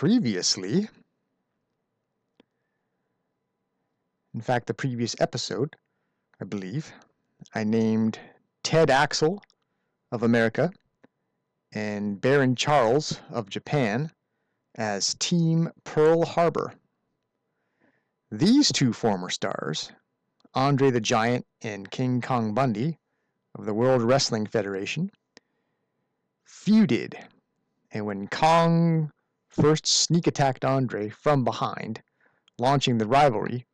previously, in fact, the previous episode, I believe, I named Ted Axel of America and Baron Charles of Japan as Team Pearl Harbor. These two former stars, Andre the Giant and King Kong Bundy of the World Wrestling Federation, feuded, and when Kong first sneak attacked Andre from behind, launching the rivalry,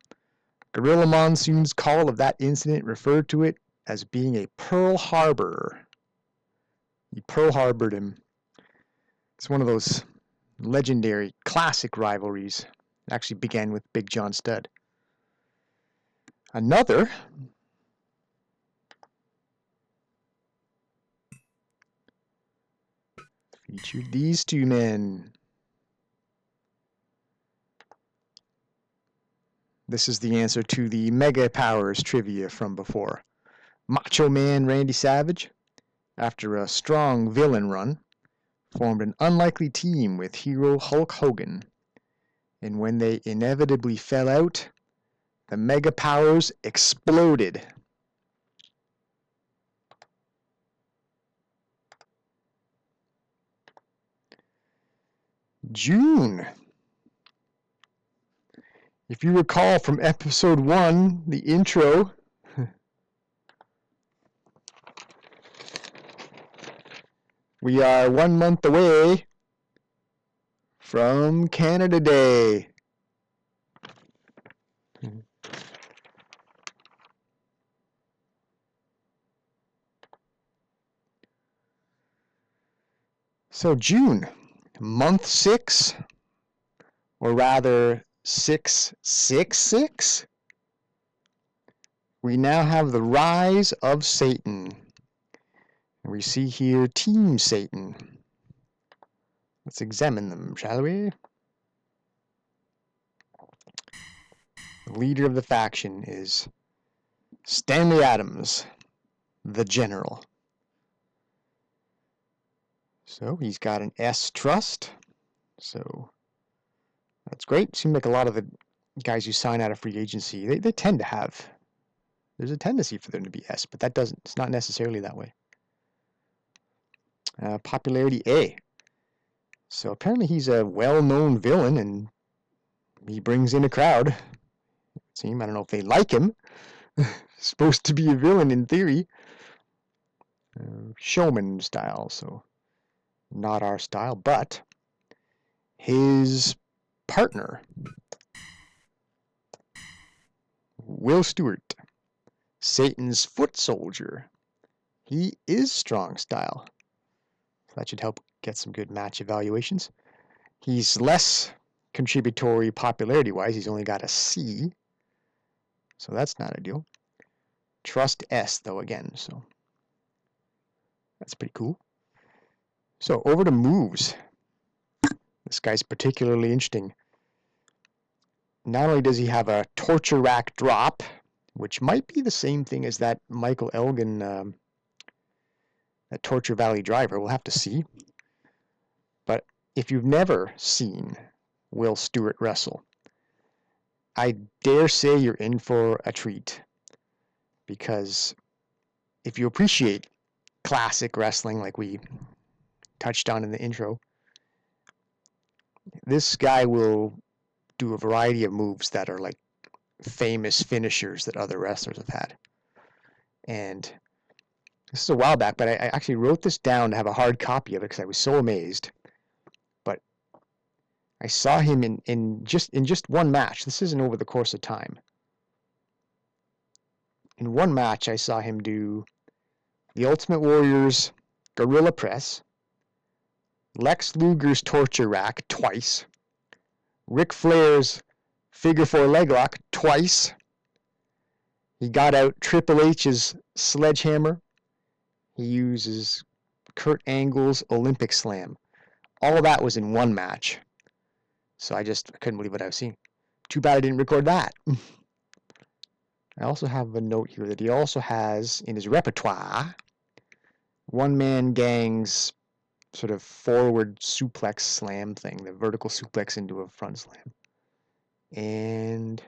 Gorilla Monsoon's call of that incident referred to it as being a Pearl Harbor. He Pearl Harbored him. It's one of those legendary classic rivalries. It actually began with Big John Studd. Another featured these two men. This is the answer to the Mega Powers trivia from before. Macho Man Randy Savage, after a strong villain run, formed an unlikely team with hero Hulk Hogan. And when they inevitably fell out, the Mega Powers exploded. June. If you recall from episode 1, the intro, we are 1 month away from Canada Day. So June, month 6, or rather 666, we now have the rise of Satan. We see here Team Satan. Let's examine them, shall we? The leader of the faction is Stanley Adams, the General. So he's got an S trust. So that's great. Seems like a lot of the guys who sign out of free agency, they tend to have. There's a tendency for them to be S, but it's not necessarily that way. Popularity A. So apparently he's a well-known villain and he brings in a crowd. I don't know if they like him. Supposed to be a villain in theory. Showman style, so not our style, but his partner, Will Stewart, Satan's foot soldier, he is strong style. So that should help get some good match evaluations. He's less contributory popularity-wise. He's only got a C, so that's not ideal. Trust S, though, again, so that's pretty cool. So over to moves. This guy's particularly interesting. Not only does he have a torture rack drop, which might be the same thing as that Michael Elgin, that Torture Valley driver. We'll have to see. But if you've never seen Will Stewart wrestle, I dare say you're in for a treat. Because if you appreciate classic wrestling like we touched on in the intro, this guy will do a variety of moves that are like famous finishers that other wrestlers have had. And this is a while back, but I actually wrote this down to have a hard copy of it because I was so amazed. But I saw him in just one match. This isn't over the course of time. In one match, I saw him do the Ultimate Warrior's Gorilla Press, Lex Luger's Torture Rack twice, Ric Flair's Figure 4 Leg Lock twice. He got out Triple H's Sledgehammer. He uses Kurt Angle's Olympic Slam. All of that was in one match. So I couldn't believe what I was seeing. Too bad I didn't record that. I also have a note here that he also has in his repertoire One Man Gang's sort of forward suplex slam thing, the vertical suplex into a front slam. And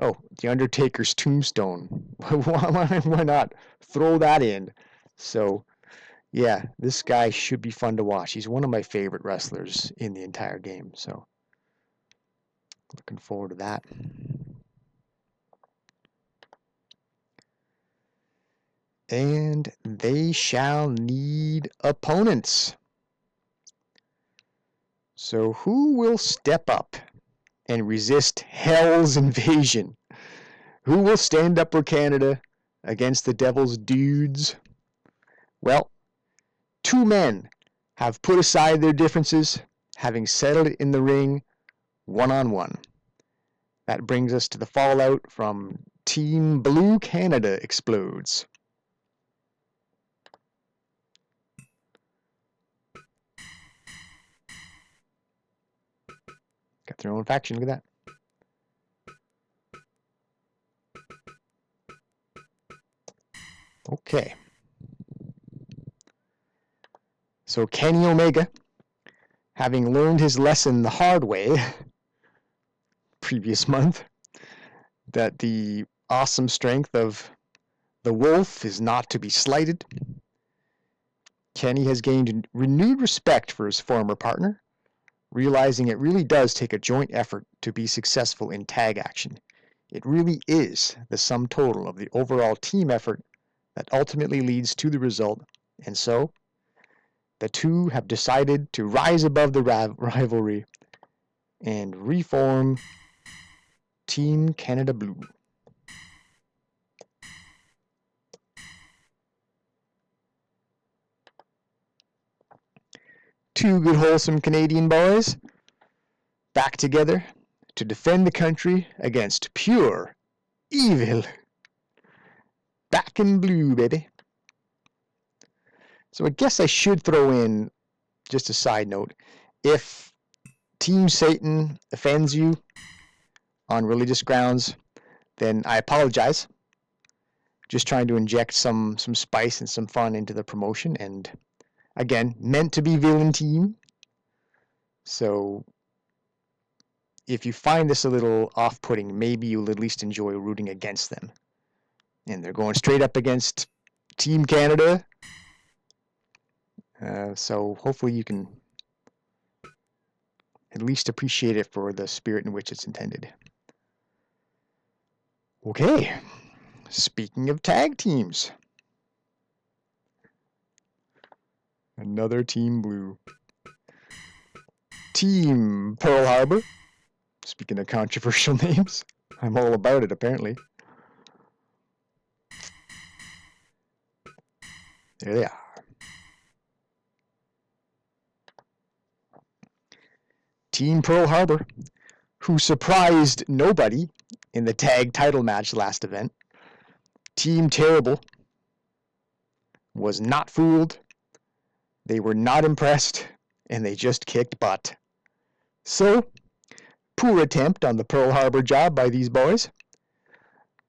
oh, the Undertaker's tombstone. Why not throw that in? So yeah, this guy should be fun to watch. He's one of my favorite wrestlers in the entire game. So looking forward to that. And they shall need opponents. So who will step up and resist Hell's invasion? Who will stand up for Canada against the Devil's dudes? Well, two men have put aside their differences, having settled it in the ring one-on-one. That brings us to the fallout from Team Blue Canada explodes. Got their own faction, look at that. Okay. So Kenny Omega, having learned his lesson the hard way previous month, that the awesome strength of the Wolf is not to be slighted, Kenny has gained renewed respect for his former partner, realizing it really does take a joint effort to be successful in tag action. It really is the sum total of the overall team effort that ultimately leads to the result, and so the two have decided to rise above the rivalry and reform Team Canada Blue. Two good wholesome Canadian boys back together to defend the country against pure evil. Back in blue, baby. So I guess I should throw in just a side note. If Team Satan offends you on religious grounds, then I apologize. Just trying to inject some spice and some fun into the promotion, and again, meant to be villain team. So if you find this a little off-putting, maybe you'll at least enjoy rooting against them. And they're going straight up against Team Canada. So hopefully you can at least appreciate it for the spirit in which it's intended. Okay, speaking of tag teams. Another Team Blue. Team Pearl Harbor. Speaking of controversial names, I'm all about it apparently. There they are. Team Pearl Harbor, who surprised nobody in the tag title match last event. Team Terrible was not fooled. They were not impressed, and they just kicked butt. So, poor attempt on the Pearl Harbor job by these boys.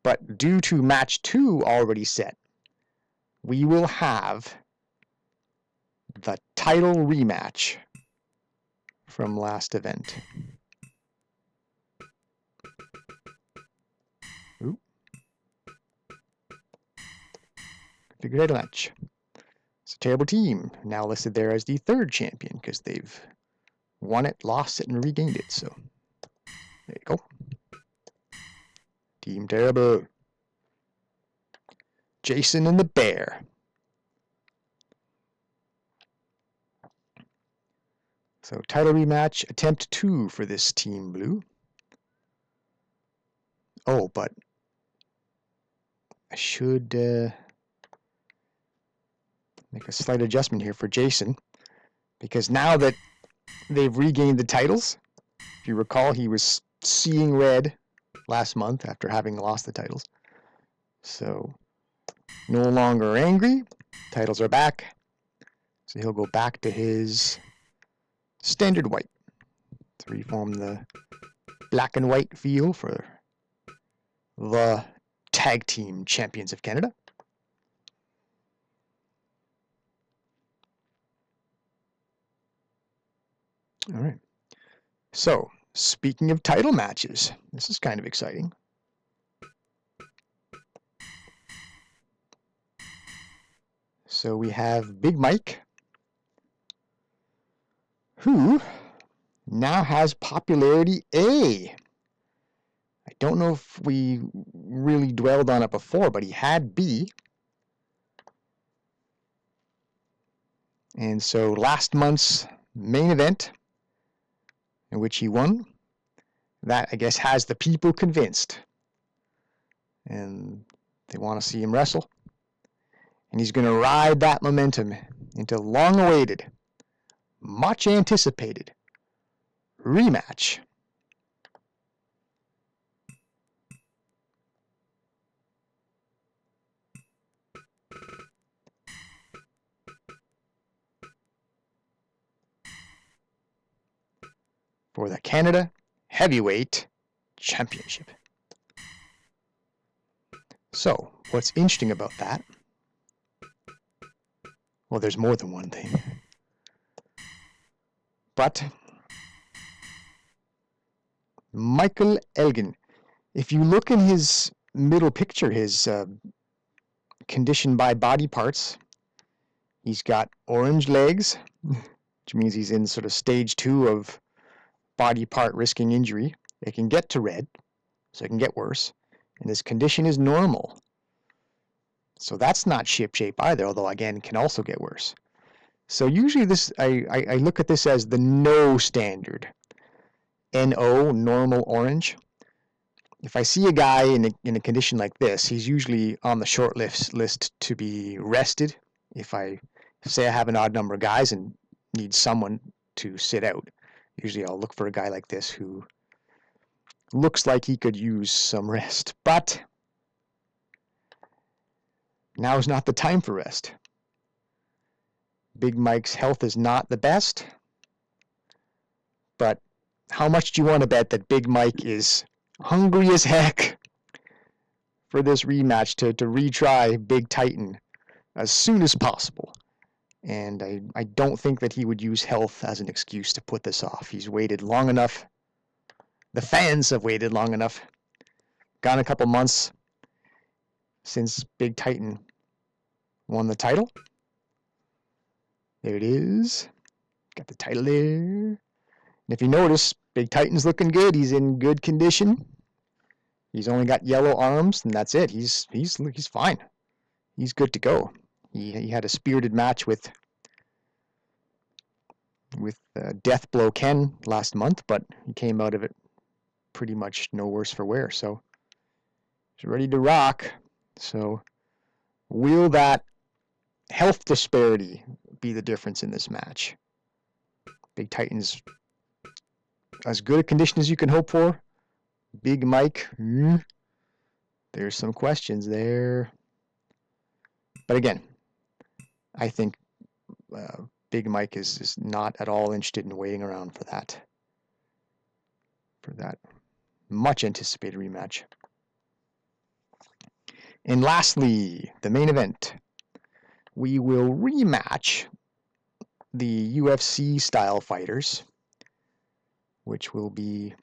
But due to match 2 already set, we will have the title rematch from last event. Ooh. Figured out a match. It's a Terrible Team, now listed there as the 3rd champion because they've won it, lost it, and regained it. So, there you go. Team Terrible. Jason and the Bear. So, title rematch, attempt 2 for this Team Blue. Oh, but I should make a slight adjustment here for Jason, because now that they've regained the titles, if you recall, he was seeing red last month after having lost the titles. So, no longer angry. Titles are back. So he'll go back to his standard white to reform the black and white feel for the Tag Team Champions of Canada. All right. So, speaking of title matches, this is kind of exciting. So we have Big Mike, who now has popularity A. I don't know if we really dwelled on it before, but he had B. And so last month's main event, in which he won, that I guess has the people convinced. And they want to see him wrestle. And he's going to ride that momentum into long-awaited, much anticipated rematch. For the Canada Heavyweight Championship. So, what's interesting about that? Well, there's more than one thing. But Michael Elgin, if you look in his middle picture, his condition by body parts, he's got orange legs, which means he's in sort of stage 2 of body part risking injury. It can get to red, so it can get worse. And his condition is normal. So that's not shipshape either, although again, it can also get worse. So usually this, I look at this as the no standard. NO, normal orange. If I see a guy in a condition like this, he's usually on the short list to be rested. If I say I have an odd number of guys and need someone to sit out, usually I'll look for a guy like this who looks like he could use some rest. But now is not the time for rest. Big Mike's health is not the best. But how much do you want to bet that Big Mike is hungry as heck for this rematch to retry Big Titan as soon as possible? And I don't think that he would use health as an excuse to put this off. He's waited long enough. The fans have waited long enough. Gone a couple months since Big Titan won the title. There it is. Got the title there. And if you notice, Big Titan's looking good. He's in good condition. He's only got yellow arms, and that's it. He's fine. He's good to go. He had a spirited match with Deathblow Ken last month, but he came out of it pretty much no worse for wear. So he's ready to rock. So will that health disparity be the difference in this match? Big Titan's as good a condition as you can hope for. Big Mike, there's some questions there. But again, I think Big Mike is not at all interested in waiting around for that much anticipated rematch. And lastly, the main event. We will rematch the UFC style fighters, which will be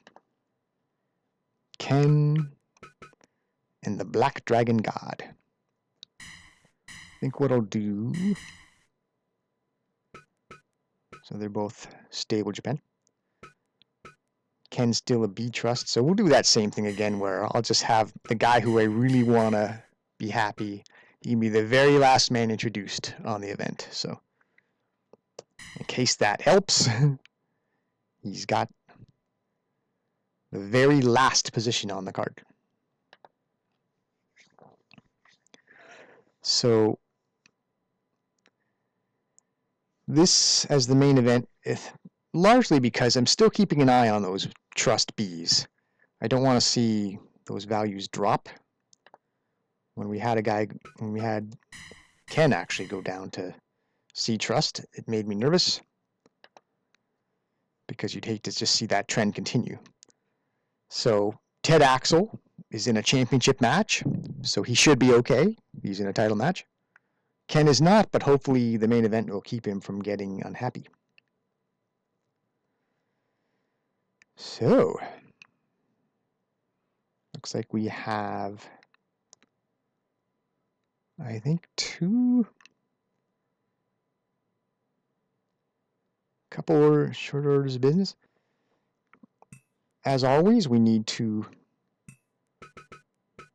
Ken and the Black Dragon God. I think what I'll do, so they're both stable Japan. Ken's still a B trust, so we'll do that same thing again where I'll just have the guy who I really want to be happy. He can be the very last man introduced on the event. So in case that helps, he's got the very last position on the card. So this as the main event, largely because I'm still keeping an eye on those trust Bs. I don't want to see those values drop. When we had Ken actually go down to C trust, it made me nervous because you'd hate to just see that trend continue. So Ted Axel is in a championship match, so he should be okay. He's in a title match. Ken is not, but hopefully the main event will keep him from getting unhappy. So, looks like we have, I think, couple short orders of business. As always, we need to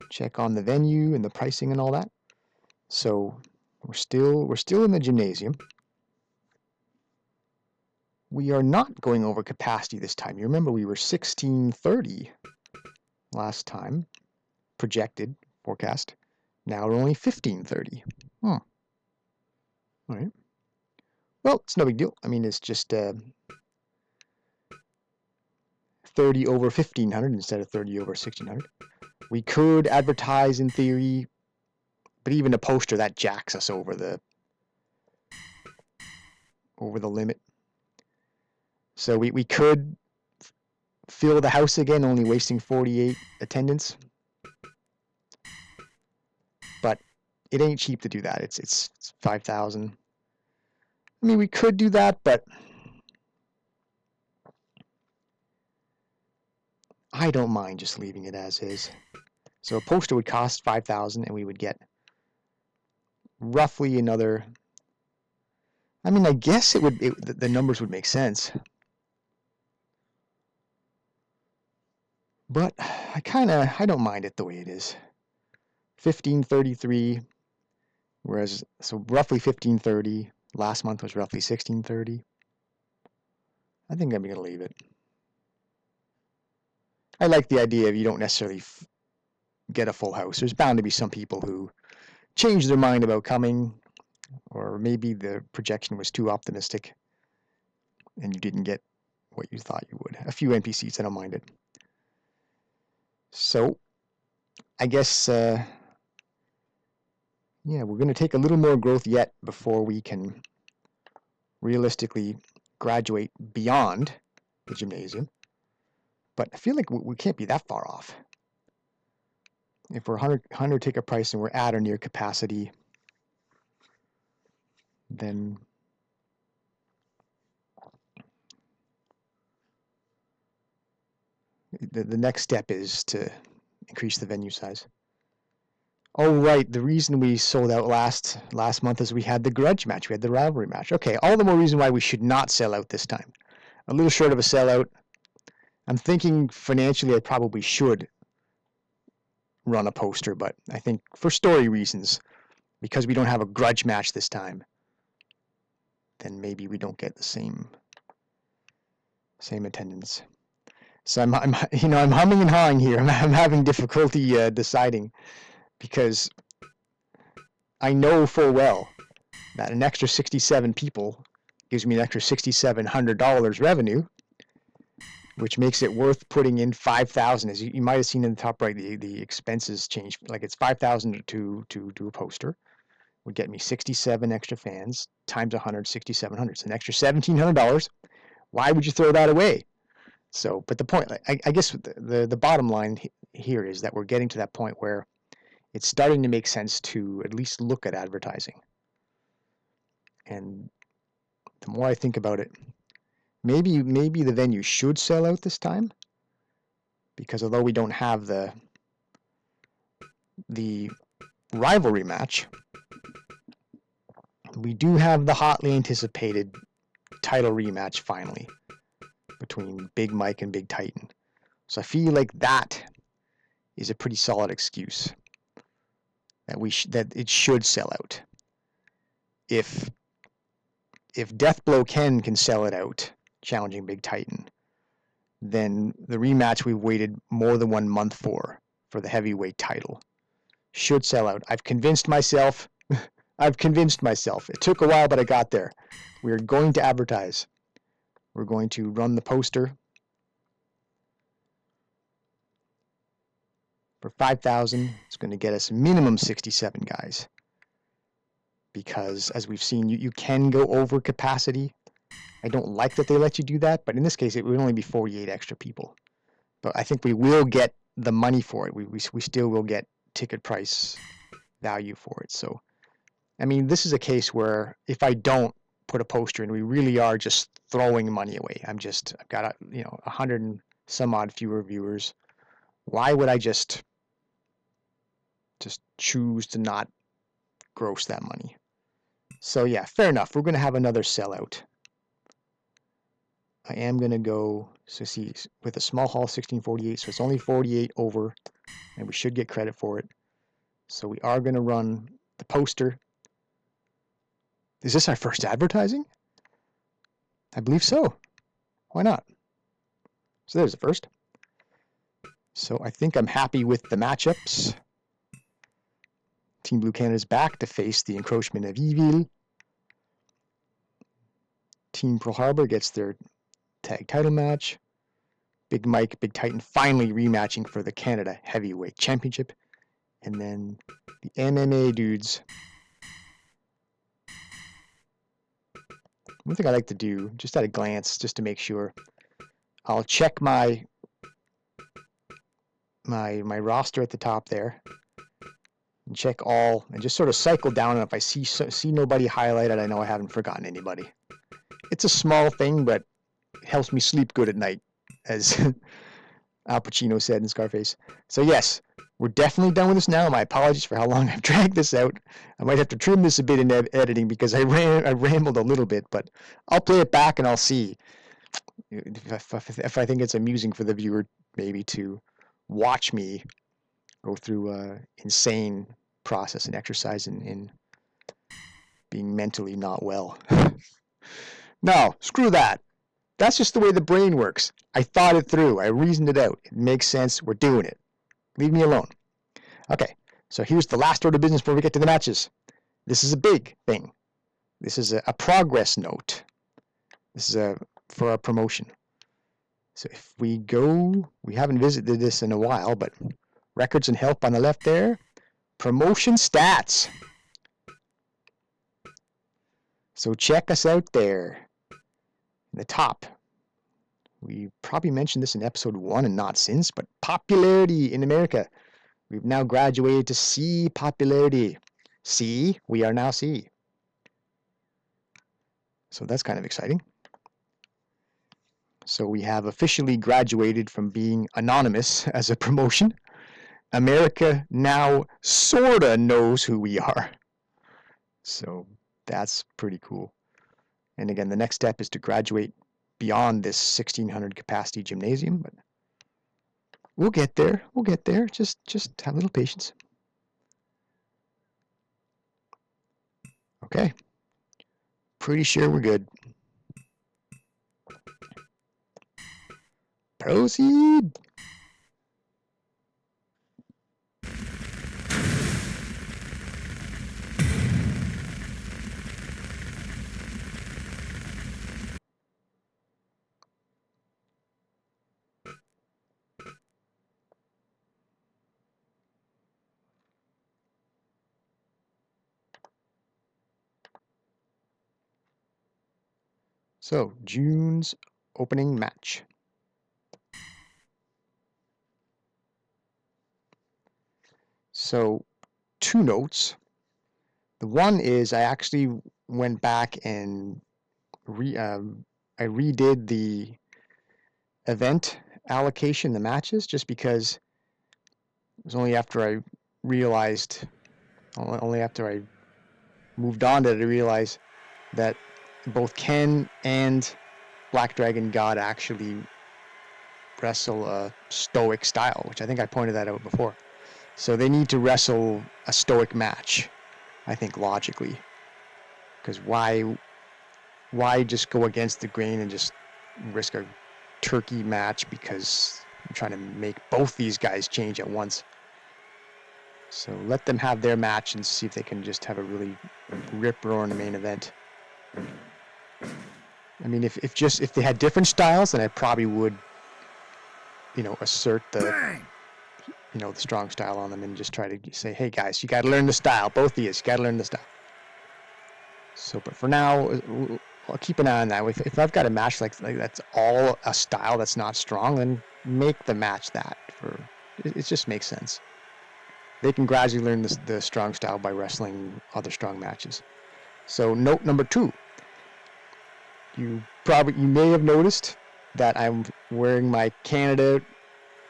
check on the venue and the pricing and all that. So we're still in the gymnasium. We are not going over capacity this time. You remember we were 1630 last time, projected forecast. Now we're only 1530. All right. Well, it's no big deal. I mean, it's just 30 over 1500 instead of 30 over 1600. We could advertise in theory, but even a poster that jacks us over the limit. So we could fill the house again, only wasting 48 attendance. But it ain't cheap to do that. It's 5,000. I mean, we could do that, but I don't mind just leaving it as is. So a poster would cost 5,000, and we would get roughly another. I mean, I guess the numbers would make sense. But I don't mind it the way it is. 1533, whereas, so roughly 1530. Last month was roughly 1630. I think I'm going to leave it. I like the idea of you don't necessarily get a full house. There's bound to be some people who change their mind about coming, or maybe the projection was too optimistic and you didn't get what you thought you would. A few NPCs, I don't mind it. So, I guess, yeah, we're going to take a little more growth yet before we can realistically graduate beyond the gymnasium. But I feel like we can't be that far off. If we're 100 ticket price and we're at or near capacity, then the next step is to increase the venue size. Oh, right. The reason we sold out last month is we had the grudge match. We had the rivalry match. Okay, all the more reason why we should not sell out this time. A little short of a sellout. I'm thinking financially I probably should run a poster, but I think for story reasons, because we don't have a grudge match this time, then maybe we don't get the same attendance. So I'm humming and hawing here. I'm having difficulty deciding, because I know full well that an extra 67 people gives me an extra $6,700 revenue, which makes it worth putting in 5,000. As you might have seen in the top right, the expenses change. Like it's 5,000 to do a poster. Would get me 67 extra fans times 100, 6,700. It's an extra $1,700. Why would you throw that away? So, but the point, I guess the bottom line here is that we're getting to that point where it's starting to make sense to at least look at advertising. And the more I think about it, maybe the venue should sell out this time, because although we don't have the rivalry match, we do have the hotly anticipated title rematch finally between Big Mike and Big Titan. So I feel like that is a pretty solid excuse that it should sell out. If Deathblow Ken can sell it out, challenging Big Titan, then the rematch we've waited more than 1 month for the heavyweight title should sell out. I've convinced myself. It took a while, but I got there. We're going to advertise. We're going to run the poster for 5,000. It's going to get us minimum 67 guys. Because as we've seen, you can go over capacity. I don't like that they let you do that, but in this case, it would only be 48 extra people. But I think we will get the money for it. We still will get ticket price value for it. So, I mean, this is a case where if I don't put a poster in, we really are just throwing money away. I've got $100 some odd fewer viewers. Why would I just choose to not gross that money? So yeah, fair enough. We're going to have another sellout. I am going to go, so see, with a small haul 1648, so it's only 48 over, and we should get credit for it. So we are going to run the poster. Is this our first advertising? I believe so. Why not? So there's the first. So I think I'm happy with the matchups. Team Blue Canada's back to face the encroachment of evil. Team Pearl Harbor gets their tag title match. Big Mike, Big Titan finally rematching for the Canada Heavyweight Championship. And then the MMA dudes. One thing I like to do, just at a glance, just to make sure, I'll check my roster at the top there, and check all, and just sort of cycle down. And if I see nobody highlighted, I know I haven't forgotten anybody. It's a small thing, but it helps me sleep good at night, as Al Pacino said in Scarface. So yes, we're definitely done with this now. My apologies for how long I've dragged this out. I might have to trim this a bit in editing because I rambled a little bit, but I'll play it back and I'll see if I think it's amusing for the viewer, maybe to watch me go through an insane process and exercise in being mentally not well. No, screw that. That's just the way the brain works. I thought it through. I reasoned it out. It makes sense. We're doing it. Leave me alone. Okay, so here's the last order of business before we get to the matches. This is a big thing. This is a progress note. This is for our promotion. So if we go, we haven't visited this in a while, but records and help on the left there. Promotion stats. So check us out there. In the top, we probably mentioned this in episode 1 and not since, but popularity in America. We've now graduated to C popularity. C, we are now C. So that's kind of exciting. So we have officially graduated from being anonymous as a promotion. America now sorta knows who we are. So that's pretty cool. And again, the next step is to graduate beyond this 1,600 capacity gymnasium, but we'll get there. We'll get there. Just have a little patience. Okay. Pretty sure we're good. Proceed. So, June's opening match. So, 2 notes. The one is I actually went back and I redid the event allocation, the matches, just because it was only after I realized, only after I moved on did I realize that both Ken and Black Dragon God actually wrestle a stoic style, which I think I pointed that out before. So they need to wrestle a stoic match, I think, logically. Because why just go against the grain and just risk a turkey match because I'm trying to make both these guys change at once. So let them have their match and see if they can just have a really rip-roaring main event. I mean, if they had different styles, then I probably would, assert the strong style on them and just try to say, hey guys, you got to learn the style. Both of you got to learn the style. So, but for now, I'll keep an eye on that. If I've got a match like that's all a style that's not strong, then make the match that. It just makes sense. They can gradually learn the strong style by wrestling other strong matches. So note number 2. You may have noticed that I'm wearing my Canada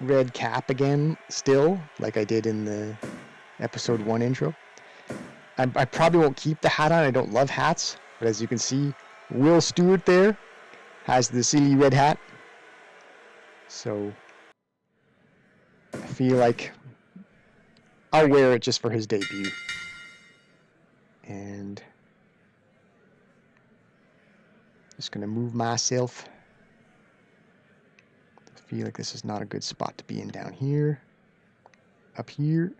red cap again still, like I did in the episode 1 intro. I probably won't keep the hat on. I don't love hats, but as you can see, Will Stewart there has the silly red hat. So I feel like I'll wear it just for his debut. And just gonna move myself. I feel like this is not a good spot to be in down here. Up here.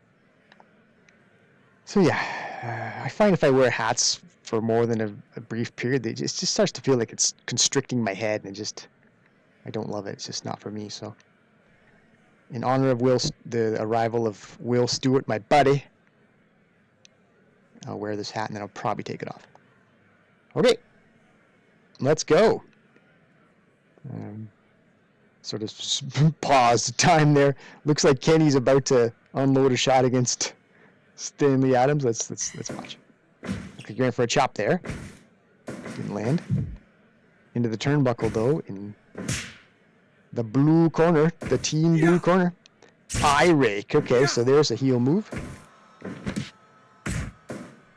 So yeah, I find if I wear hats for more than a brief period, it just starts to feel like it's constricting my head, and I don't love it. It's just not for me. So in honor of the arrival of Will Stewart, my buddy, I'll wear this hat and then I'll probably take it off. Okay, let's go. Sort of pause time there. Looks like Kenny's about to unload a shot against Stanley Adams. Let's watch. Okay, you're in for a chop there. Didn't land. Into the turnbuckle though, in the blue corner, the team blue corner. Eye rake. Okay, so there's a heel move.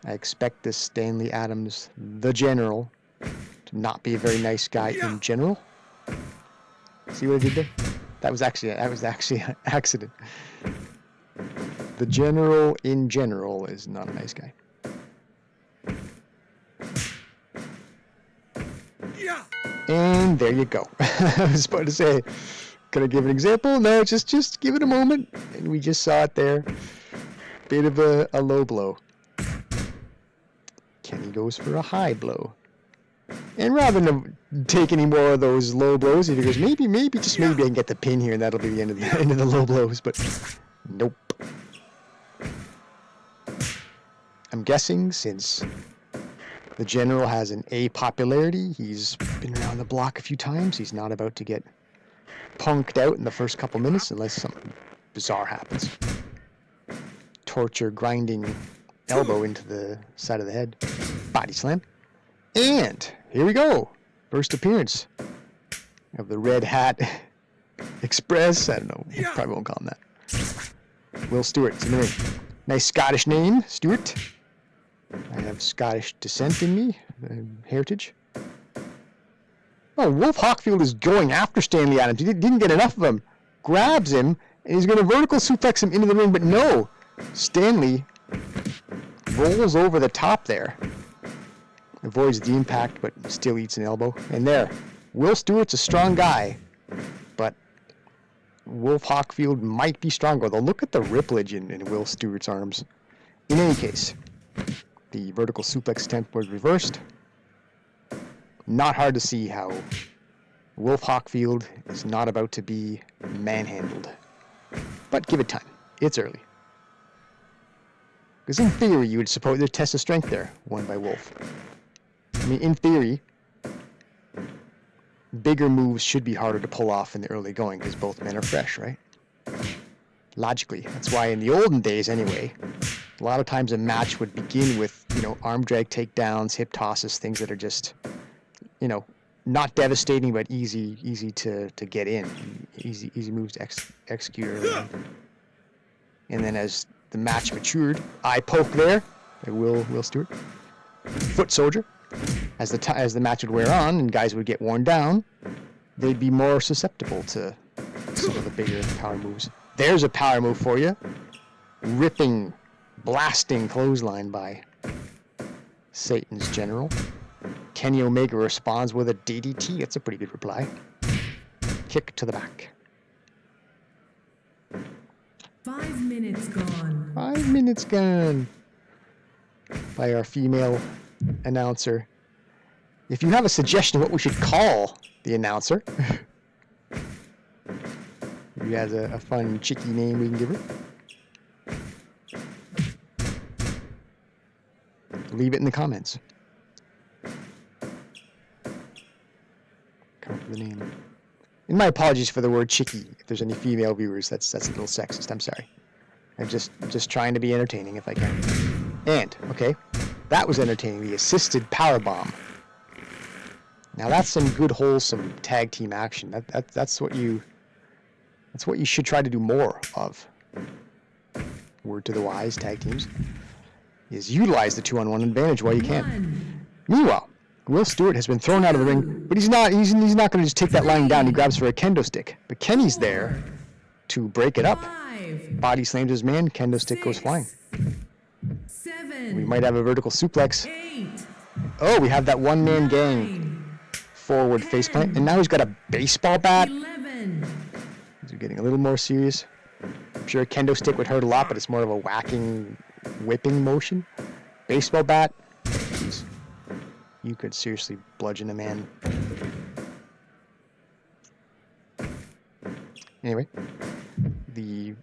I expect this Stanley Adams, the General, to not be a very nice guy in general. See what I did there? That was actually an accident. The General in general is not a nice guy. And there you go. I was about to say, could I give an example? No, just give it a moment. And we just saw it there. Bit of a low blow. Kenny goes for a high blow. And rather than take any more of those low blows, he goes, maybe I can get the pin here and that'll be the end of the low blows. But nope. I'm guessing since the General has an A popularity, he's been around the block a few times, he's not about to get punked out in the first couple minutes unless something bizarre happens. Torture grinding elbow into the side of the head. Body slam. And here we go. First appearance of the Red Hat Express. I don't know. We probably won't call him that. Will Stewart's in the ring. Nice Scottish name, Stewart. I have Scottish descent in me, heritage. Oh, Wolf Hockfield is going after Stanley Adams. He didn't get enough of him. Grabs him, and he's going to vertical suplex him into the ring, but no. Stanley rolls over the top there. Avoids the impact, but still eats an elbow. And there, Will Stewart's a strong guy, but Wolf Hockfield might be stronger. Though look at the ripplage in Will Stewart's arms. In any case, the vertical suplex attempt was reversed. Not hard to see how Wolf Hockfield is not about to be manhandled. But give it time. It's early. Because in theory, you would suppose there's a test of strength there, won by Wolf. I mean, in theory, bigger moves should be harder to pull off in the early going because both men are fresh, right? Logically. That's why in the olden days, anyway, a lot of times a match would begin with, arm drag takedowns, hip tosses, things that are just, not devastating, but easy to get in. Easy moves to execute early on. And then as the match matured, eye poke there by Will Stewart. Foot soldier. As the match would wear on and guys would get worn down, they'd be more susceptible to some of the bigger power moves. There's a power move for you. Ripping, blasting clothesline by Satan's General. Kenny Omega responds with a DDT. That's a pretty good reply. Kick to the back. 5 minutes gone. 5 minutes gone. By our female announcer. If you have a suggestion of what we should call the announcer, maybe has a fun chicky name we can give her, leave it in the comments. Come up with a name. And my apologies for the word chicky. If there's any female viewers, that's a little sexist. I'm sorry. I'm just trying to be entertaining if I can. And okay, that was entertaining. The assisted power bomb. Now that's some good, wholesome tag team action. That's what you should try to do more of. Word to the wise, tag teams, is utilize the 2-on-1 advantage while you can. 1, Meanwhile, Will Stewart has been thrown out of the ring, but he's not going to just take that lying down. He grabs for a kendo stick, but Kenny's there to break it up. 5, Body slams his man. Kendo stick goes flying. 7, We might have a vertical suplex. 8, Oh, we have that one-man gang 9, forward faceplant, and now he's got a baseball bat. 11, These are getting a little more serious. I'm sure a kendo stick would hurt a lot, but it's more of a whacking, whipping motion. Baseball bat. Jeez. You could seriously bludgeon a man. Anyway, the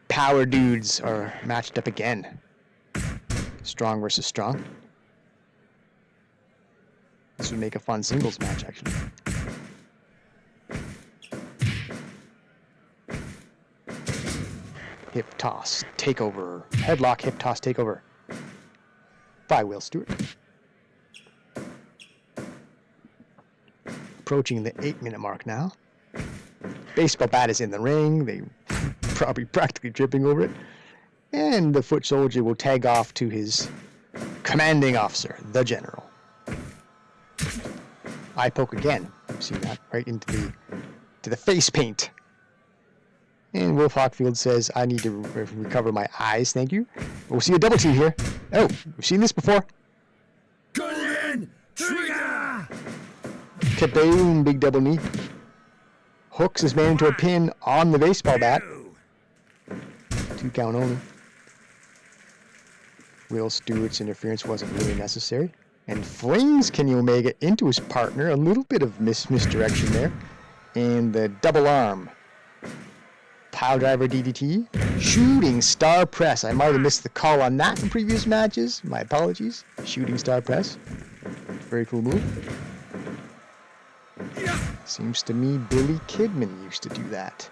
power dudes are matched up again. Strong versus strong. This would make a fun singles match, actually. Hip toss, takeover. Headlock, hip toss, takeover. By Will Stewart. Approaching the 8-minute mark now. Baseball bat is in the ring. They probably practically tripping over it. And the foot soldier will tag off to his commanding officer, the general. Eye poke again. You've seen that right into the face paint. And Wolf Hockfield says, I need to recover my eyes, thank you. We'll see a double team here. Oh, we've seen this before. Golden Trigger! Kaboom, big double knee. Hooks his man into a pin on the baseball bat. 2 count only. Will Stewart's interference wasn't really necessary. And flings Kenny Omega into his partner. A little bit of misdirection there. And the double arm. Pile driver DDT. Shooting star press. I might have missed the call on that in previous matches. My apologies. Shooting star press. Very cool move. Seems to me Billy Kidman used to do that.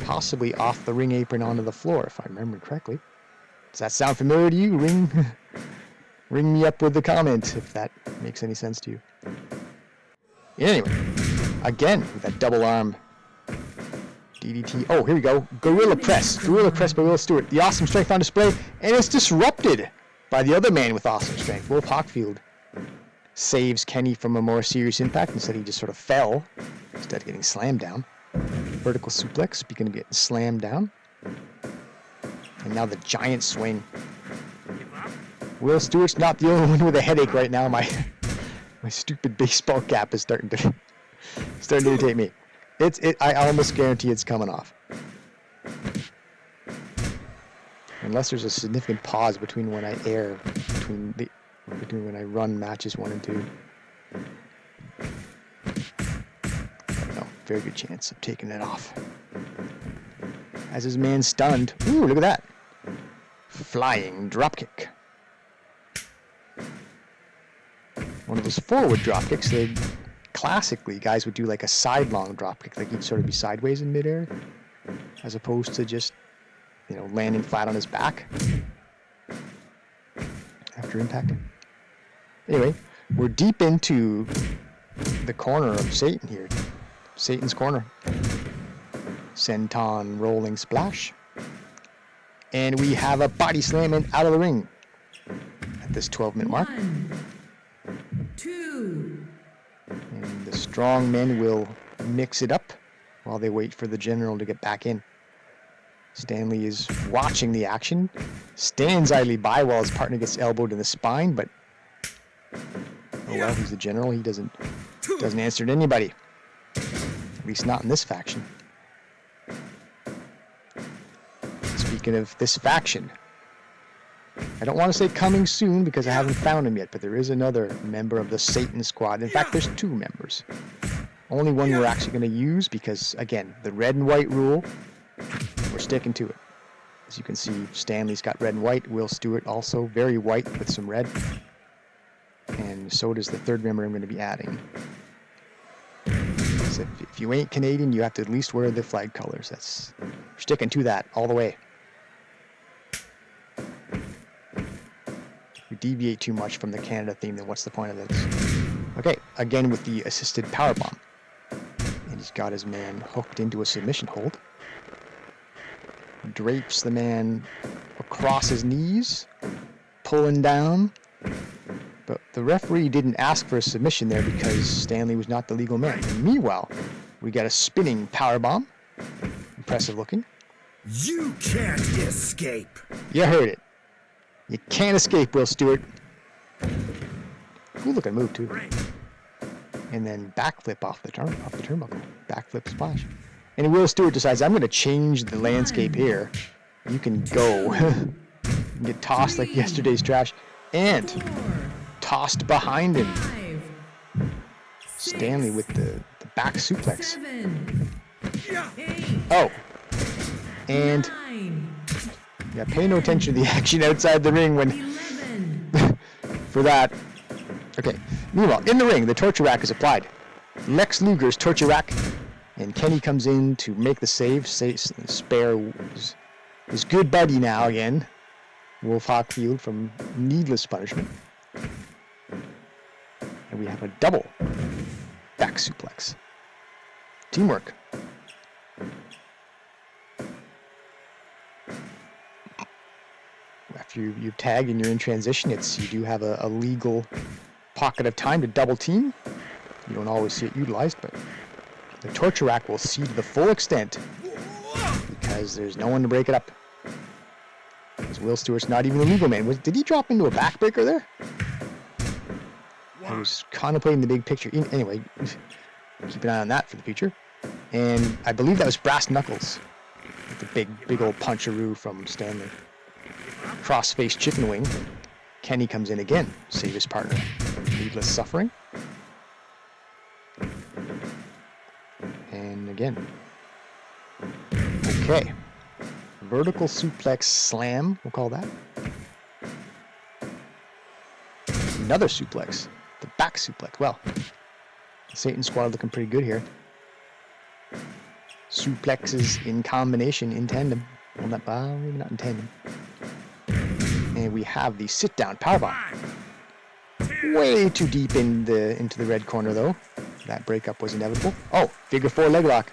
Possibly off the ring apron onto the floor, if I remember correctly. Does that sound familiar to you? Ring me up with the comment if that makes any sense to you. Anyway, again with that double arm DDT. Oh, here we go. Gorilla press. Gorilla press by Will Stewart. The awesome strength on display, and it's disrupted by the other man with awesome strength, Wolf Hockfield. Saves Kenny from a more serious impact. Instead, he just sort of fell instead of getting slammed down. Vertical suplex. Speaking of getting slammed down. And now the giant swing. Will Stewart's not the only one with a headache right now. My stupid baseball cap is starting to irritate me. I almost guarantee it's coming off. Unless there's a significant pause between when I air, between when I run matches 1 and 2. No, very good chance of taking it off. As his man stunned. Ooh, look at that. Flying dropkick. One of those forward dropkicks. They classically, guys would do like a sidelong dropkick, like he'd sort of be sideways in midair, as opposed to just, landing flat on his back after impact. Anyway, we're deep into the corner of Satan here. Satan's corner. Senton rolling splash. And we have a body slam and out of the ring at this 12-minute mark. 1, 2. And the strong men will mix it up while they wait for the general to get back in. Stanley is watching the action, stands idly by while his partner gets elbowed in the spine, but oh well, he's the general. He doesn't answer to anybody. At least not in this faction. Speaking of this faction, I don't want to say coming soon because I haven't found him yet, but there is another member of the Satan Squad. In fact, there's 2 members. Only one we're actually going to use because, again, the red and white rule, we're sticking to it. As you can see, Stanley's got red and white. Will Stewart also very white with some red. And so does the 3rd member I'm going to be adding. So if you ain't Canadian, you have to at least wear the flag colors. We're sticking to that all the way. If we deviate too much from the Canada theme, then what's the point of this? Okay, again with the assisted powerbomb. And he's got his man hooked into a submission hold. Drapes the man across his knees, pulling down. But the referee didn't ask for a submission there because Stanley was not the legal man. And meanwhile, we got a spinning powerbomb. Impressive looking. You can't escape. You heard it. You can't escape, Will Stewart. Cool looking move too. And then backflip off the turnbuckle. Backflip splash. And Will Stewart decides, I'm going to change the landscape here. You can go. You can get tossed like yesterday's trash. And 4, tossed behind him. 5, Stanley with the back suplex. 7, 8, Oh. And 9, yeah, pay no attention to the action outside the ring when 11, for that. Okay. Meanwhile, in the ring, the torture rack is applied. Lex Luger's torture rack, and Kenny comes in to make the save. Spare his good buddy now again, Wolf Hockfield, from needless punishment. And we have a double back suplex. Teamwork. After you tag and you're in transition, you do have a legal pocket of time to double team. You don't always see it utilized, but the torture rack will see to the full extent because there's no one to break it up. Because Will Stewart's not even the legal man. Did he drop into a backbreaker there? I was contemplating the big picture. Anyway, keep an eye on that for the future. And I believe that was Brass Knuckles, with the big old puncheroo from Stanley. Cross-face chicken wing. Kenny comes in again, save his partner. Needless suffering. And again. Okay. Vertical suplex slam, we'll call that. Another suplex. The back suplex. Well, the Satan Squad looking pretty good here. Suplexes in combination, in tandem. Well, maybe not in tandem. And we have the sit-down powerbomb. Way too deep into the red corner, though. That breakup was inevitable. Oh, figure 4 leg lock.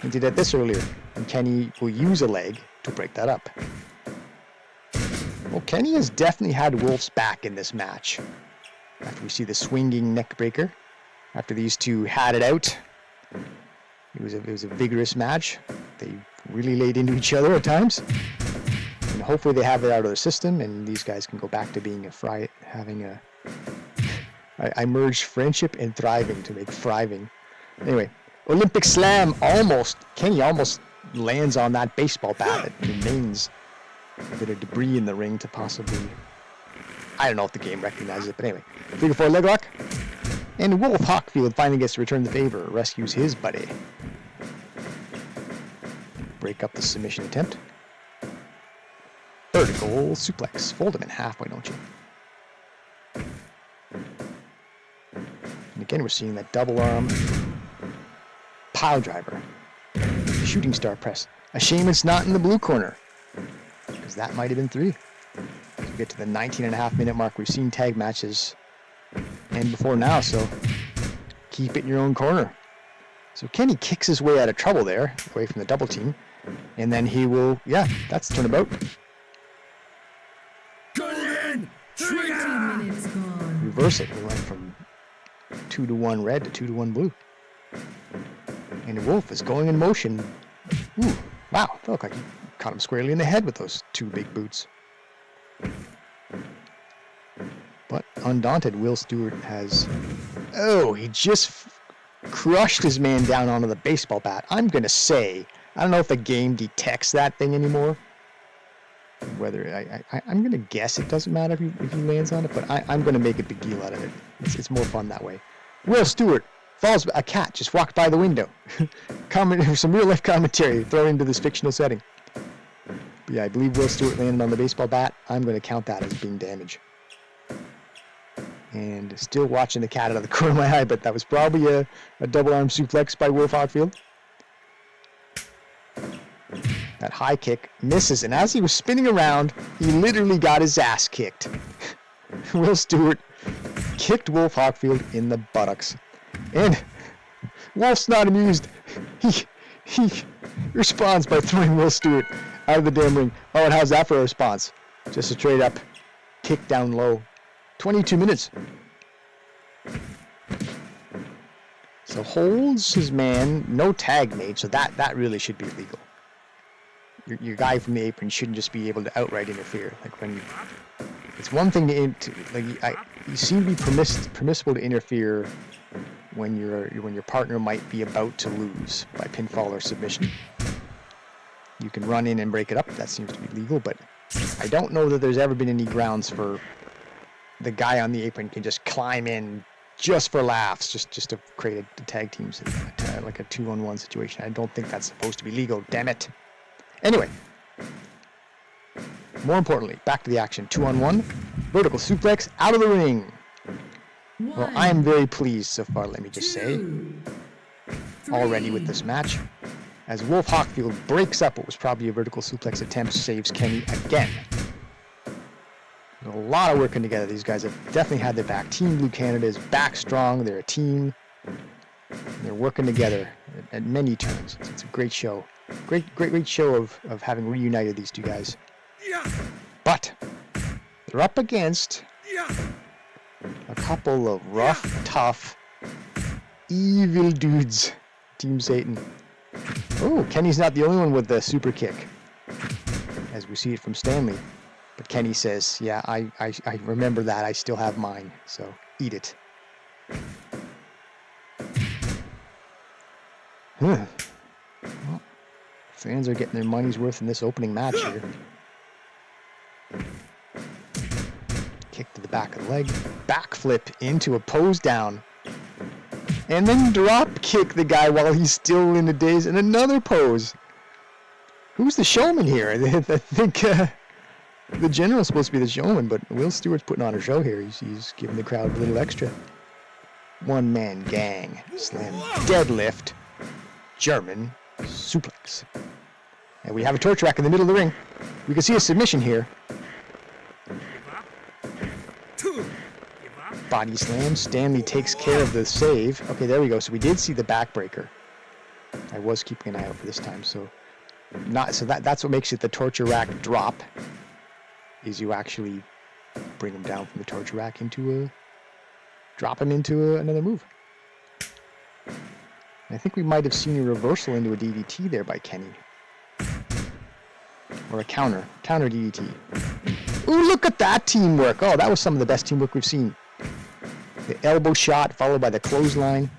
Hinted at this earlier. And Kenny will use a leg to break that up. Well, Kenny has definitely had Wolf's back in this match. After we see the swinging neck breaker. After these two had it out. It was a vigorous match. They really laid into each other at times. And hopefully they have it out of their system, and these guys can go back to being I merged friendship and thriving to make thriving. Anyway, Olympic Slam Kenny almost lands on that baseball bat. It remains a bit of debris in the ring to possibly, I don't know if the game recognizes it, but anyway. Figure 4 leg lock. And Wolf Hockfield finally gets to return the favor, rescues his buddy. Break up the submission attempt. Vertical suplex. Fold him in half, why don't you? And again, we're seeing that double arm pile driver. Shooting star press. A shame it's not in the blue corner, because that might have been 3. As we get to the 19.5-minute mark, we've seen tag matches and before now, so keep it in your own corner. So Kenny kicks his way out of trouble there, away from the double team, and then he will, that's turnabout. Golden 30 Trigger! minutes gone. Reverse it. We went from 2-1 red to 2-1 blue. And Wolf is going in motion. Ooh, wow, that looked like he caught him squarely in the head with those 2 big boots. But undaunted, Will Stewart has... Oh, he just crushed his man down onto the baseball bat. I'm going to say, I don't know if the game detects that thing anymore. Whether I'm going to guess it doesn't matter if he lands on it, but I'm going to make a big deal out of it. It's more fun that way. Will Stewart falls. A cat just walked by the window. Some real life commentary thrown into this fictional setting. But yeah, I believe Will Stewart landed on the baseball bat. I'm going to count that as being damage. And still watching the cat out of the corner of my eye, but that was probably a double arm suplex by Wolf Hockfield. That high kick misses, and as he was spinning around, he literally got his ass kicked. Will Stewart kicked Wolf Hockfield in the buttocks. And Wolf's not amused. He responds by throwing Will Stewart out of the damn ring. Oh, and how's that for a response? Just a straight up kick down low. 22 minutes. So holds his man, no tag made, so that really should be illegal. Your guy from the apron shouldn't just be able to outright interfere. Like when it's one thing you seem to be permissible to interfere when your partner might be about to lose by pinfall or submission. You can run in and break it up. That seems to be legal, but I don't know that there's ever been any grounds for the guy on the apron can just climb in just for laughs, just to create a tag team, like a 2-on-1 situation. I don't think that's supposed to be legal. Damn it. Anyway, more importantly, back to the action. 2-on-1, vertical suplex out of the ring. Well, I am very pleased so far, let me just say, already with this match, as Wolf Hockfield breaks up what was probably a vertical suplex attempt, saves Kenny again. There's a lot of working together. These guys have definitely had their back. Team Blue Canada is back strong. They're a team. They're working together at many turns. It's a great show. Great show of having reunited these two guys. But they're up against a couple of rough, tough, evil dudes. Team Satan. Oh, Kenny's not the only one with the super kick, as we see it from Stanley. But Kenny says, yeah, I remember that. I still have mine, so eat it. Well, fans are getting their money's worth in this opening match here. Kick to the back of the leg. Backflip into a pose down. And then drop kick the guy while he's still in the daze. And another pose. Who's the showman here? I think the general's supposed to be the showman, but Will Stewart's putting on a show here. He's giving the crowd a little extra. One-man gang. Slam deadlift. German suplex. And we have a torch rack in the middle of the ring. We can see a submission here. Body slam. Stanley takes care of the save. Okay, there we go. So we did see the backbreaker. I was keeping an eye out for this time. So that's what makes it the torture rack drop. Is you actually bring him down from the torture rack drop him into another move. And I think we might have seen a reversal into a DDT there by Kenny. Or a counter DDT. Ooh, look at that teamwork. Oh, that was some of the best teamwork we've seen. The elbow shot followed by the clothesline.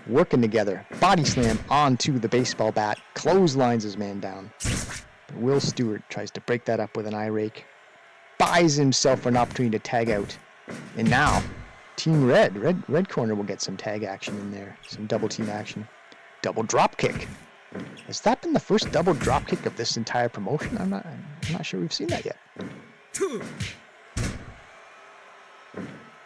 Working together. Body slam onto the baseball bat. Clotheslines his man down. But Will Stewart tries to break that up with an eye rake. Buys himself an opportunity to tag out. And now, Team Red Corner will get some tag action in there. Some double team action. Double drop kick. Has that been the first double drop kick of this entire promotion? I'm not sure we've seen that yet.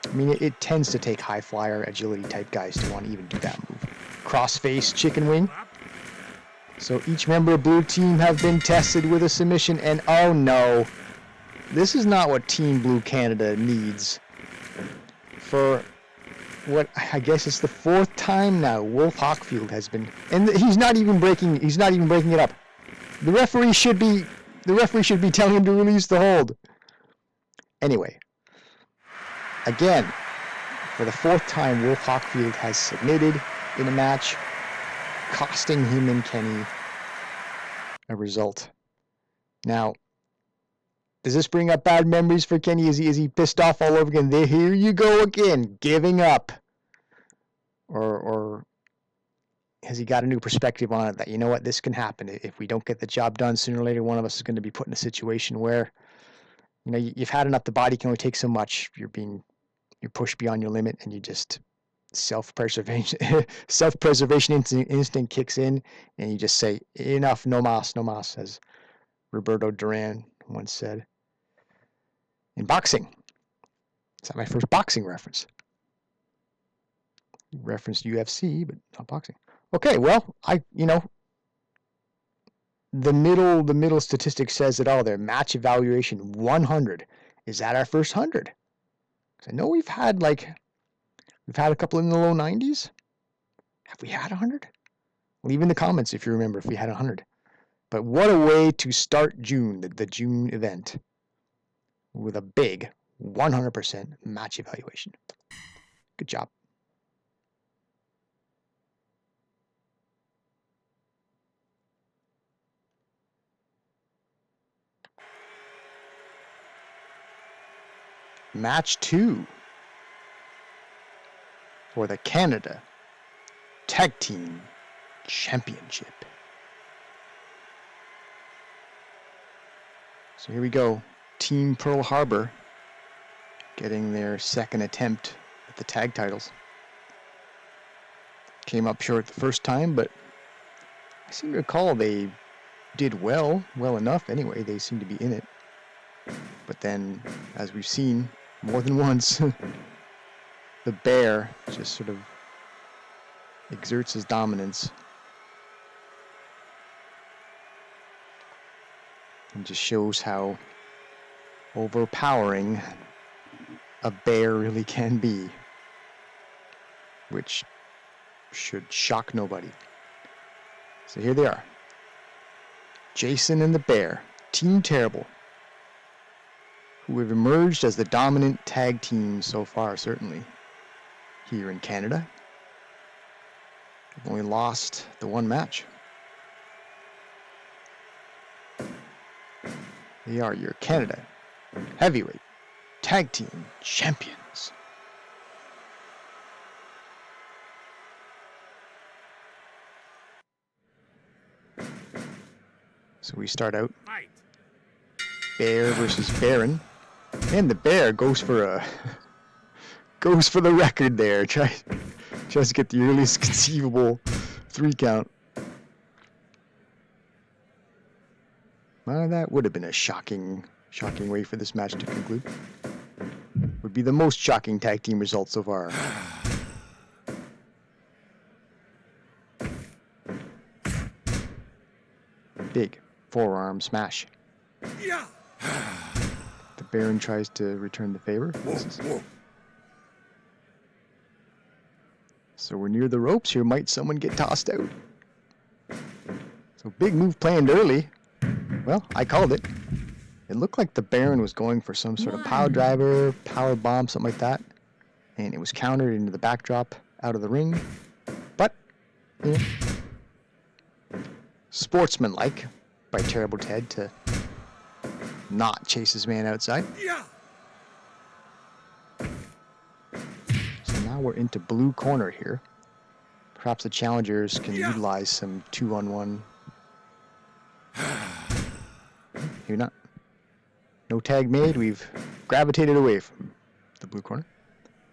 I mean, it tends to take high flyer, agility type guys to want to even do that move. Crossface chicken wing. So each member of Blue Team have been tested with a submission, and oh no, this is not what Team Blue Canada needs. For what I guess it's the fourth time now, Wolf Hockfield has been, and he's not even breaking it up. The referee should be telling him to release the hold. Anyway, again, for the fourth time, Wolf Hockfield has submitted in a match, costing him and Kenny a result. Now, does this bring up bad memories for Kenny? Is he pissed off all over again? Here you go again, giving up. Or has he got a new perspective on it that, you know what, this can happen. If we don't get the job done, sooner or later, one of us is going to be put in a situation where, you know, you've had enough, the body can only take so much. You're pushed beyond your limit, and you just self-preservation instinct kicks in, and you just say, enough, no mas, as Roberto Duran once said. In boxing. It's not my first boxing reference. Referenced UFC, but not boxing. Okay, well, the middle statistic says it all there. Match evaluation 100. Is that our first 100? 'Cause I know we've had a couple in the low 90s. Have we had 100? Leave in the comments if you remember if we had 100. But what a way to start June, the June event, with a big 100% match evaluation. Good job. Match 2 for the Canada Tag Team Championship. So here we go. Team Pearl Harbor getting their second attempt at the tag titles. Came up short the first time, but I seem to recall they did well enough anyway. They seem to be in it. But then, as we've seen more than once, the Bear just sort of exerts his dominance and just shows how overpowering a bear really can be, which should shock nobody. So here they are. Jason and the Bear, Team Terrible, who have emerged as the dominant tag team so far, certainly, here in Canada. They've only lost the one match. They are your Canada Heavyweight Tag Team Champions. So we start out Bear versus Baron, and the Bear goes for the record there. Tries to get the earliest conceivable 3 count. Well, that would have been a shocking way for this match to conclude. Would be the most shocking tag team result so far. Big forearm smash. The Baron tries to return the favor. So we're near the ropes here. Might someone get tossed out? So big move planned early. Well, I called it. It looked like the Baron was going for some sort of pile driver, power bomb, something like that. And it was countered into the backdrop out of the ring. But, you know, sportsmanlike by Terrible Ted to not chase his man outside. So now we're into blue corner here. Perhaps the challengers can utilize some 2-on-1. Here not. No tag made. We've gravitated away from the blue corner.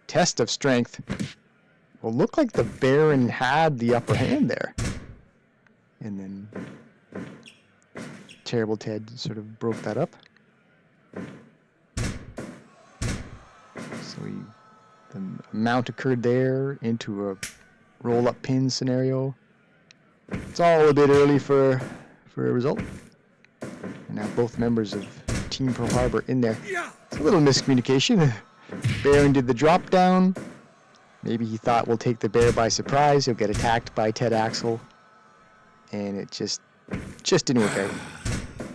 Test of strength. Well, looked like the Baron had the upper hand there. And then Terrible Ted sort of broke that up. So the mount occurred there into a roll-up pin scenario. It's all a bit early for a result. And now both members of Team Pearl Harbor in there. It's a little miscommunication. Baron did the drop down. Maybe he thought we'll take the Bear by surprise. He'll get attacked by Ted Axel. And it just didn't work out.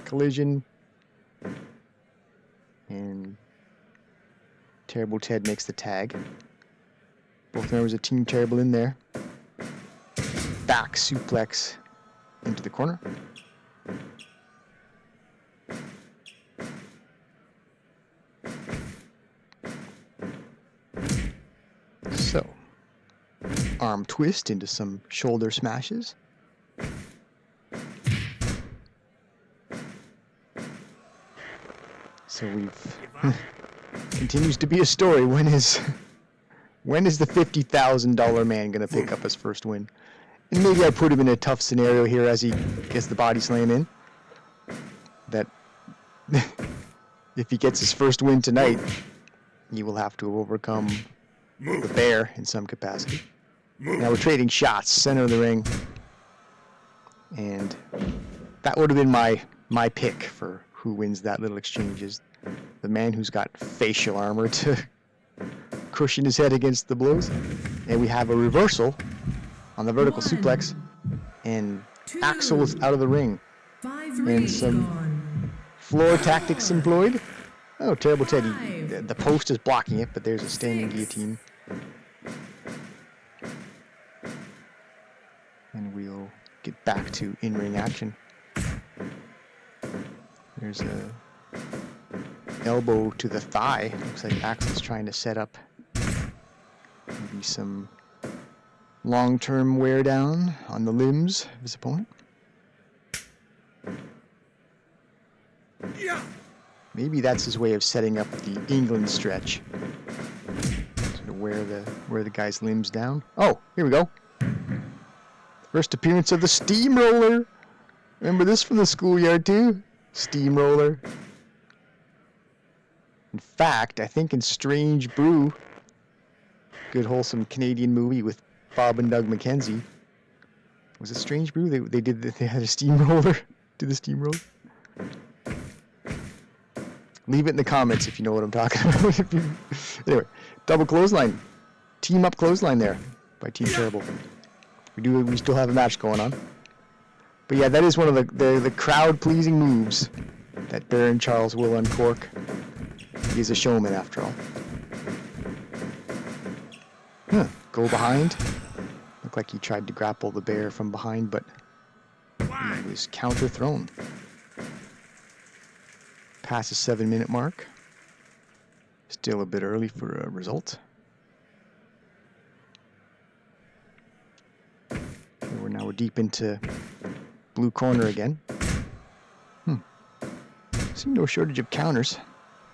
Collision. And Terrible Ted makes the tag. Both members of Team Terrible in there. Back suplex into the corner. So, arm twist into some shoulder smashes. So we've continues to be a story. When is the $50,000 man gonna pick up his first win? And maybe I put him in a tough scenario here as he gets the body slam in. That if he gets his first win tonight, he will have to overcome the Bear in some capacity. Now we're trading shots, center of the ring. And that would have been my pick for who wins that little exchange, is the man who's got facial armor to cushion his head against the blows. And we have a reversal on the vertical One. suplex. And Two. Axel is out of the ring. 5 And rings some gone. floor tactics employed. Oh, terrible Teddy. Five. The post is blocking it, but there's a standing 6. guillotine. And we'll get back to in-ring action. There's a elbow to the thigh. Looks like Axel's trying to set up maybe some long-term wear down on the limbs of his opponent. Yeah. Maybe that's his way of setting up the England stretch. Sort of wear the guy's limbs down. Oh, here we go. First appearance of the Steamroller. Remember this from the schoolyard too? Steamroller. In fact, I think in Strange Brew, good wholesome Canadian movie with Bob and Doug McKenzie. Was it Strange Brew? They had a steamroller. Do the steamroller? Leave it in the comments if you know what I'm talking about. Anyway, double clothesline. Team up clothesline there by Team Terrible. We still have a match going on. But yeah, that is one of the crowd pleasing moves that Baron Charles will uncork. He's a showman after all. Go behind. Looked like he tried to grapple the bear from behind, but he was counter thrown. Past the 7-minute mark. Still a bit early for a result. Okay, we're deep into blue corner again. See no shortage of counters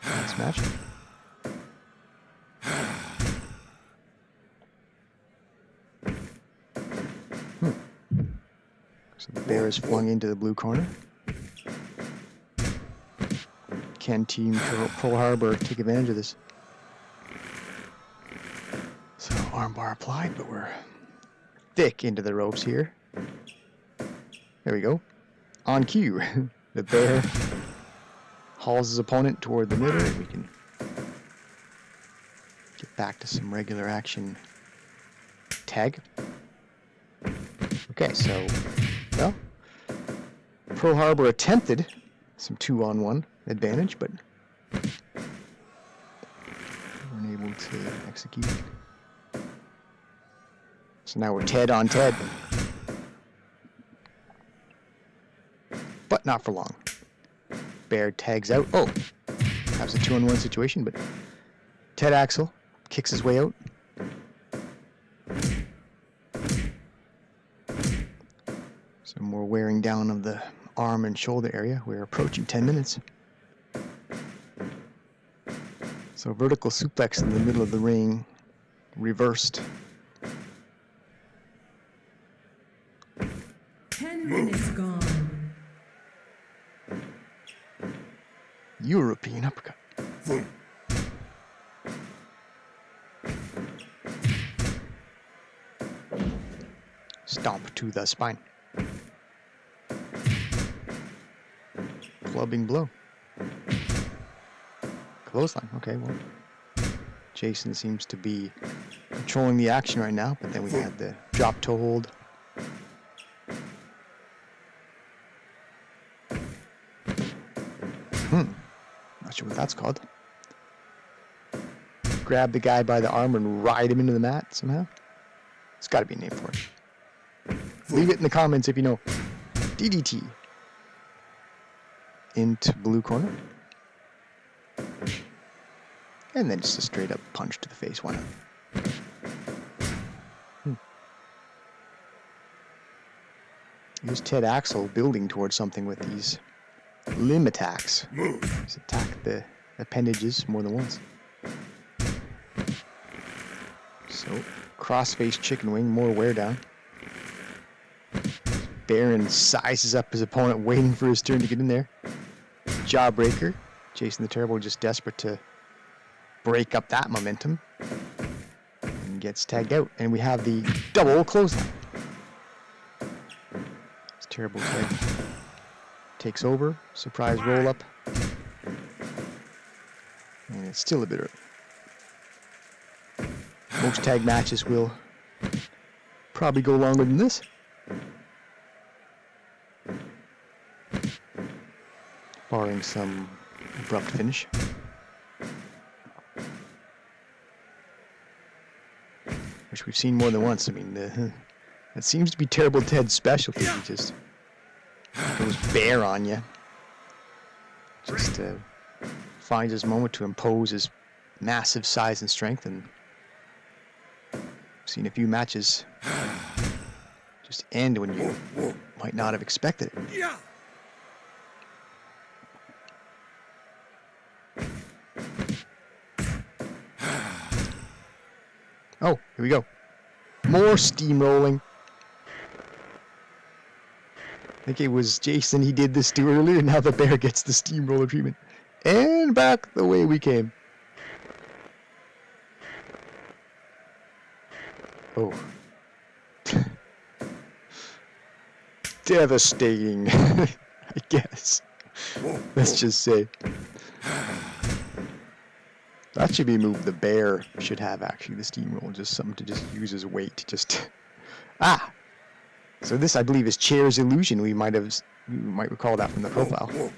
in this match. So the bear is flung into the blue corner. Can Team Pearl Harbor take advantage of this? So armbar applied, but we're thick into the ropes here. There we go. On cue, the bear hauls his opponent toward the middle. We can get back to some regular action. Tag. Okay, so, well, Pearl Harbor attempted some 2-on-1 advantage, but weren't able to execute. So now we're Ted on Ted. But not for long. Bear tags out. Oh, that was a 2-on-1 situation, but Ted Axel kicks his way out. Some more wearing down of the arm and shoulder area. We're approaching 10 minutes. So vertical suplex in the middle of the ring, reversed. 10 minutes gone. European uppercut. Stomp to the spine. Clubbing blow. Clothesline. Okay, well, Jason seems to be controlling the action right now, but then we had the drop toe hold. Not sure what that's called. Grab the guy by the arm and ride him into the mat somehow. There's got to be a name for it. Leave it in the comments if you know. DDT. Into blue corner. And then just a straight up punch to the face. Why not? Here's Ted Axel building towards something with these limb attacks. He's attacked the appendages more than once. So, crossface chicken wing, more wear down. Baron sizes up his opponent, waiting for his turn to get in there. Jawbreaker. Jason the Terrible just desperate to break up that momentum. And gets tagged out. And we have the double clothesline. It's Terrible tag. Takes over. Surprise roll up. And it's still a bit early. Most tag matches will probably go longer than this. Barring some abrupt finish. Which we've seen more than once. I mean, that seems to be Terrible Ted's specialty. He just goes bare on you. Just finds his moment to impose his massive size and strength. And I've seen a few matches just end when you might not have expected it. Yeah. Oh, here we go. More steamrolling. I think it was Jason he did this to earlier. Now the bear gets the steamroller treatment. And back the way we came. Oh. Devastating, I guess. Let's just say. That should be moved. The bear should have actually the steamroller, just something to just use as weight. Just so this I believe is Chair's illusion. We might recall that from the profile.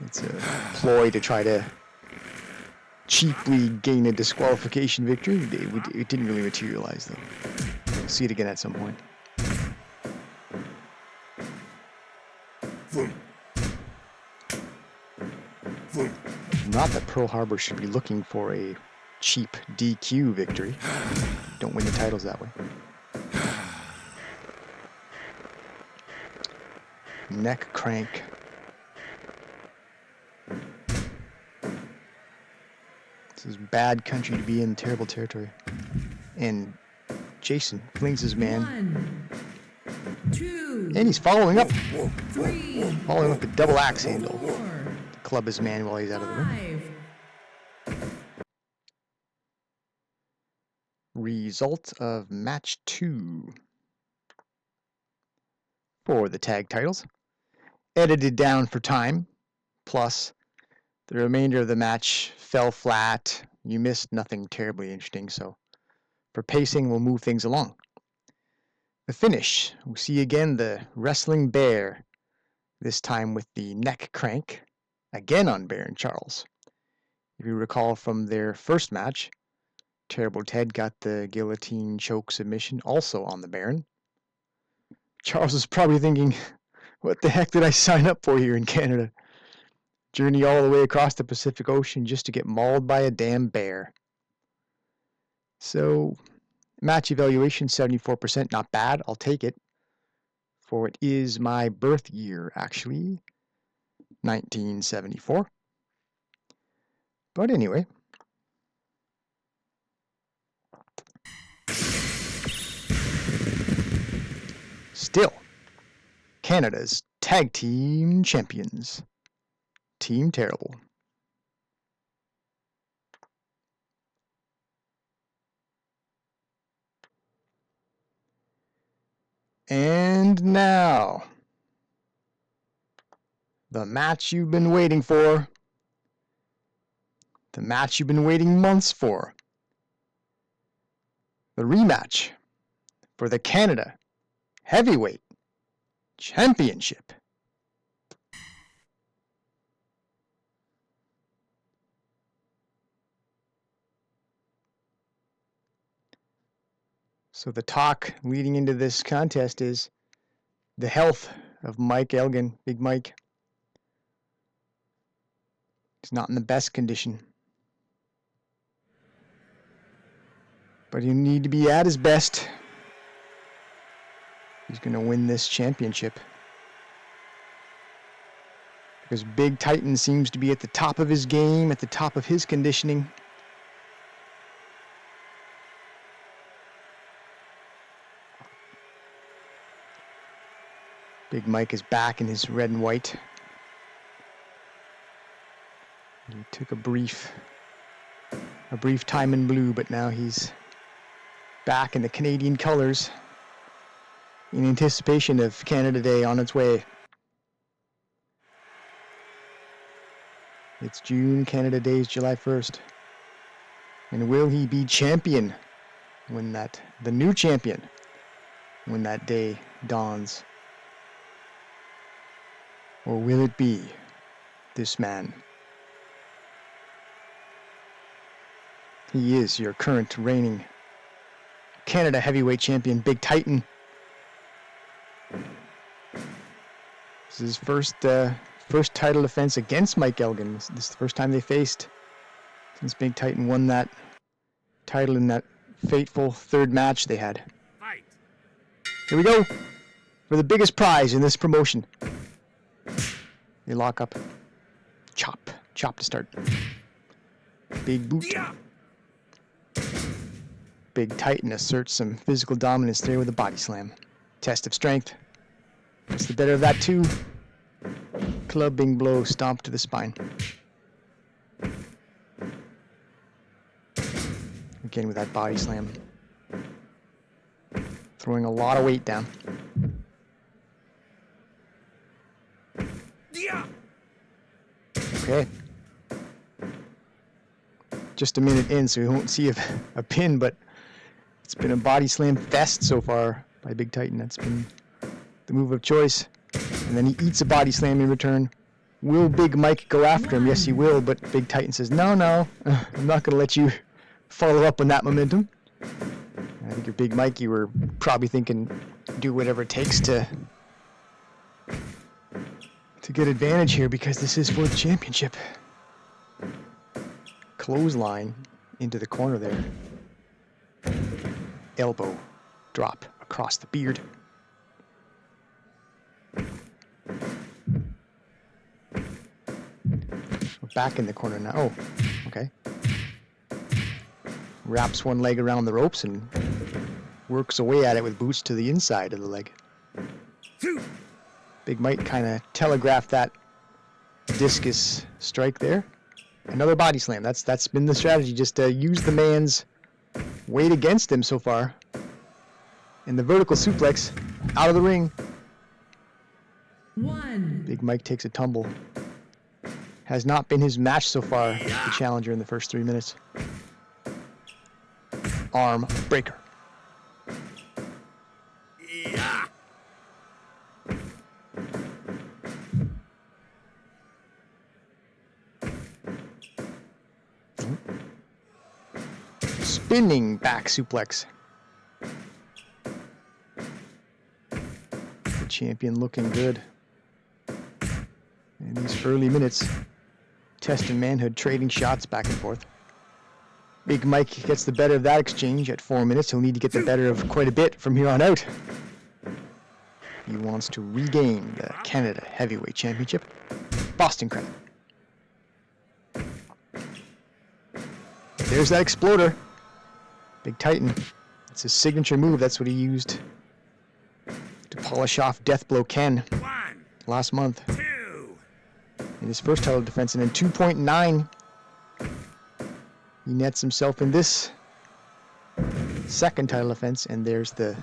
It's a ploy to try to cheaply gain a disqualification victory. It didn't really materialize though. We'll see it again at some point. Not that Pearl Harbor should be looking for a cheap DQ victory. Don't win the titles that way. Neck crank. This is bad country to be in, terrible territory. And Jason flings his man. 1, 2, And he's following up. 3, Following up a double axe handle. 4, Club his man while he's out of the ring. 5. Result of match 2 for the tag titles. Edited down for time, plus the remainder of the match fell flat. You missed nothing terribly interesting, so for pacing, we'll move things along. The finish, we see again the wrestling bear, this time with the neck crank, again on Baron Charles. If you recall from their first match, Terrible Ted got the guillotine choke submission also on the Baron. Charles is probably thinking, what the heck did I sign up for here in Canada? Journey all the way across the Pacific Ocean just to get mauled by a damn bear. So, match evaluation 74%, not bad, I'll take it. For it is my birth year, actually, 1974. But anyway. Still, Canada's tag team champions, Team Terrible. And now, the match you've been waiting for, the match you've been waiting months for, the rematch for the Canada Heavyweight Championship. So the talk leading into this contest is the health of Mike Elgin, Big Mike. He's not in the best condition. But he need to be at his best. He's going to win this championship. Because Big Titan seems to be at the top of his game, at the top of his conditioning. Big Mike is back in his red and white. He took a brief time in blue, but now he's back in the Canadian colors in anticipation of Canada Day on its way. It's June, Canada Day is July 1st. And will he be champion when the new champion, when that day dawns? Or will it be this man? He is your current reigning Canada heavyweight champion, Big Titan. This is his first title defense against Mike Elgin. This is the first time they faced since Big Titan won that title in that fateful third match they had. Fight. Here we go for the biggest prize in this promotion. They lock up. Chop to start. Big boot. Yeah. Big Titan asserts some physical dominance there with a body slam. Test of strength. Gets the better of that too. Clubbing blow, stomp to the spine. Again with that body slam. Throwing a lot of weight down. Yeah. Okay. Just a minute in, so we won't see a pin, but it's been a body slam fest so far by Big Titan. That's been the move of choice. And then he eats a body slam in return. Will Big Mike go after him? Yes, he will, but Big Titan says, no, I'm not going to let you follow up on that momentum. I think you're Big Mike. You were probably thinking, do whatever it takes to get advantage here, because this is for the championship. Clothesline into the corner there. Elbow drop across the beard. We're back in the corner now. Oh, okay. Wraps one leg around the ropes and works away at it with boots to the inside of the leg. Big Mike kind of telegraphed that discus strike there. Another body slam. That's been the strategy, just to use the man's weight against him so far. And the vertical suplex out of the ring. 1. Big Mike takes a tumble. Has not been his match so far, the challenger in the first 3 minutes. Arm breaker. Yeah. Spinning back suplex. The champion looking good. In these early minutes, testing manhood, trading shots back and forth. Big Mike gets the better of that exchange at 4 minutes. He'll need to get the better of quite a bit from here on out. He wants to regain the Canada Heavyweight Championship. Boston Crab. There's that exploder. Big Titan. It's his signature move. That's what he used to polish off Deathblow Ken 1, last month 2. in his first title defense. And then 2.9, he nets himself in this second title defense. And there's the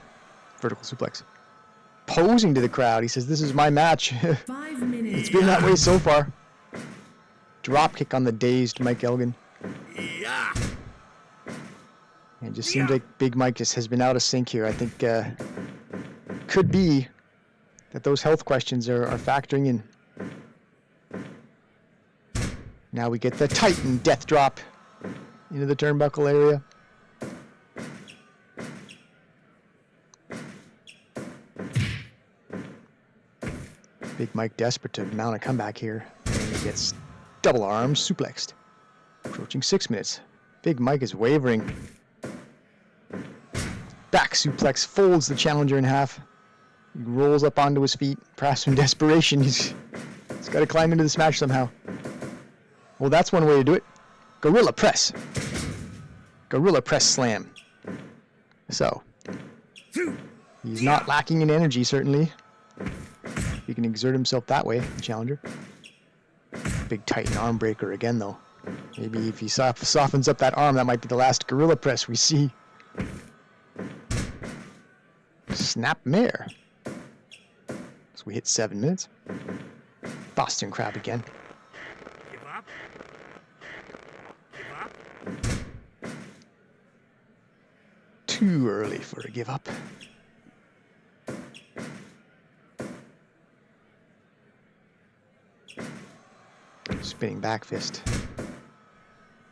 vertical suplex. Posing to the crowd. He says, this is my match. 5 minutes. It's been that way so far. Drop kick on the dazed Mike Elgin. Yeah. And it just seems like Big Mike just has been out of sync here. I think could be that those health questions are factoring in. Now we get the Titan death drop into the turnbuckle area. Big Mike desperate to mount a comeback here. And he gets double arm suplexed. Approaching 6 minutes. Big Mike is wavering. Back suplex folds the challenger in half. He rolls up onto his feet. Perhaps in desperation, he's got to climb into this match somehow. Well, that's one way to do it. Gorilla press. Gorilla press slam. So, he's not lacking in energy, certainly. He can exert himself that way, the challenger. Big Titan arm breaker again, though. Maybe if he softens up that arm, that might be the last gorilla press we see. Snap mare. So we hit 7 minutes. Boston Crab again. Give up. Give up. too early for a give up. Spinning back fist.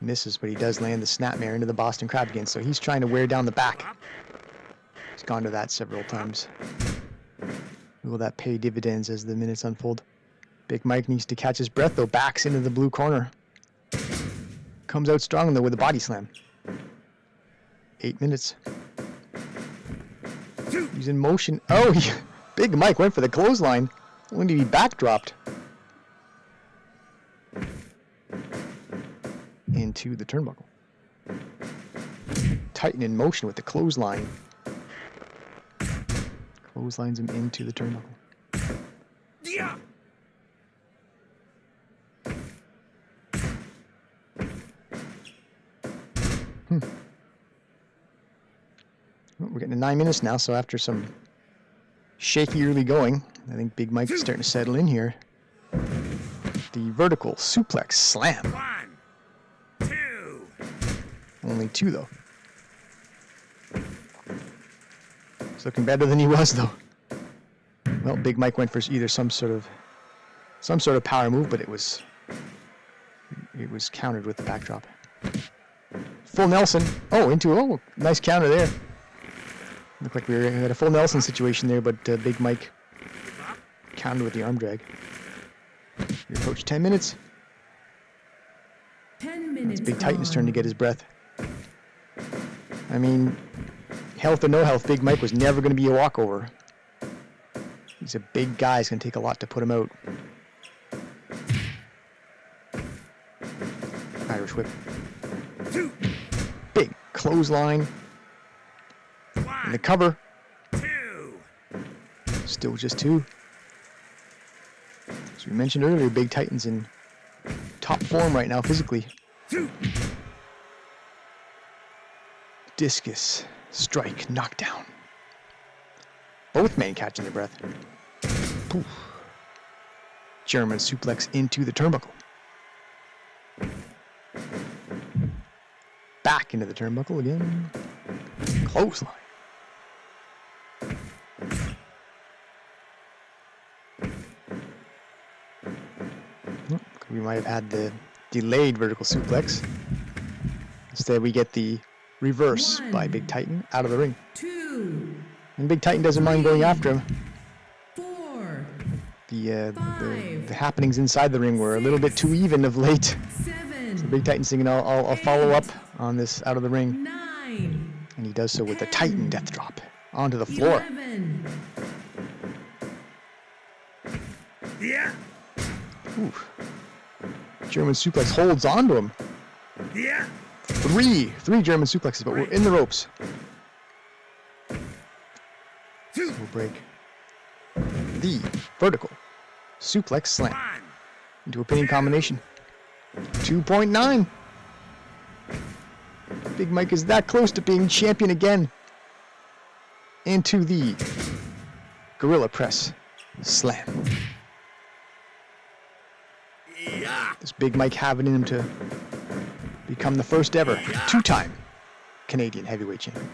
Misses, but he does land the snapmare into the Boston Crab again, so he's trying to wear down the back. He's gone to that several times. Will that pay dividends as the minutes unfold? Big Mike needs to catch his breath, though. Backs into the blue corner. Comes out strong, though, with a body slam. 8 minutes. He's in motion. Oh, Big Mike went for the clothesline. When did he backdropped? Into the turnbuckle. Titan in motion with the clothesline. Clotheslines him into the turnbuckle. Yeah. Well, we're getting to 9 minutes now, so after some shaky early going, I think Big Mike is starting to settle in here. The vertical suplex slam. 1, 2. Only 2, though. He's looking better than he was, though. Well, Big Mike went for either some sort of power move, but it was countered with the backdrop. Full Nelson. Oh, nice counter there. Looked like we had a full Nelson situation there, but Big Mike countered with the arm drag. We approach 10 minutes. 10 minutes. It's Big Titan's turn to get his breath. I mean, health or no health, Big Mike was never going to be a walkover. He's a big guy. It's going to take a lot to put him out. Irish whip. 2, Big clothesline. 1, In the cover. 2. Still just 2. As we mentioned earlier, Big Titan's in top form right now physically. 2. Discus. Strike. Knockdown. Both men catching their breath. Poof. German suplex into the turnbuckle. Back into the turnbuckle again. Clothesline. Well, we might have had the delayed vertical suplex. Instead, we get the reverse by Big Titan out of the ring. 2, And Big Titan doesn't mind going after him. 4, The happenings inside the ring were a little bit too even of late. 7, Big Titan's thinking, I'll follow up on this out of the ring. 9, And he does so with the Titan death drop onto the floor. 11, Yeah. Oof. German suplex holds onto him. Yeah. Three German suplexes, but we're in the ropes. 2, We'll break the vertical suplex slam 1. into a pinning combination. 2.9. Big Mike is that close to being champion again. Into the Gorilla Press slam. Yeah. Does Big Mike have it in him to become the first ever two-time Canadian heavyweight champion?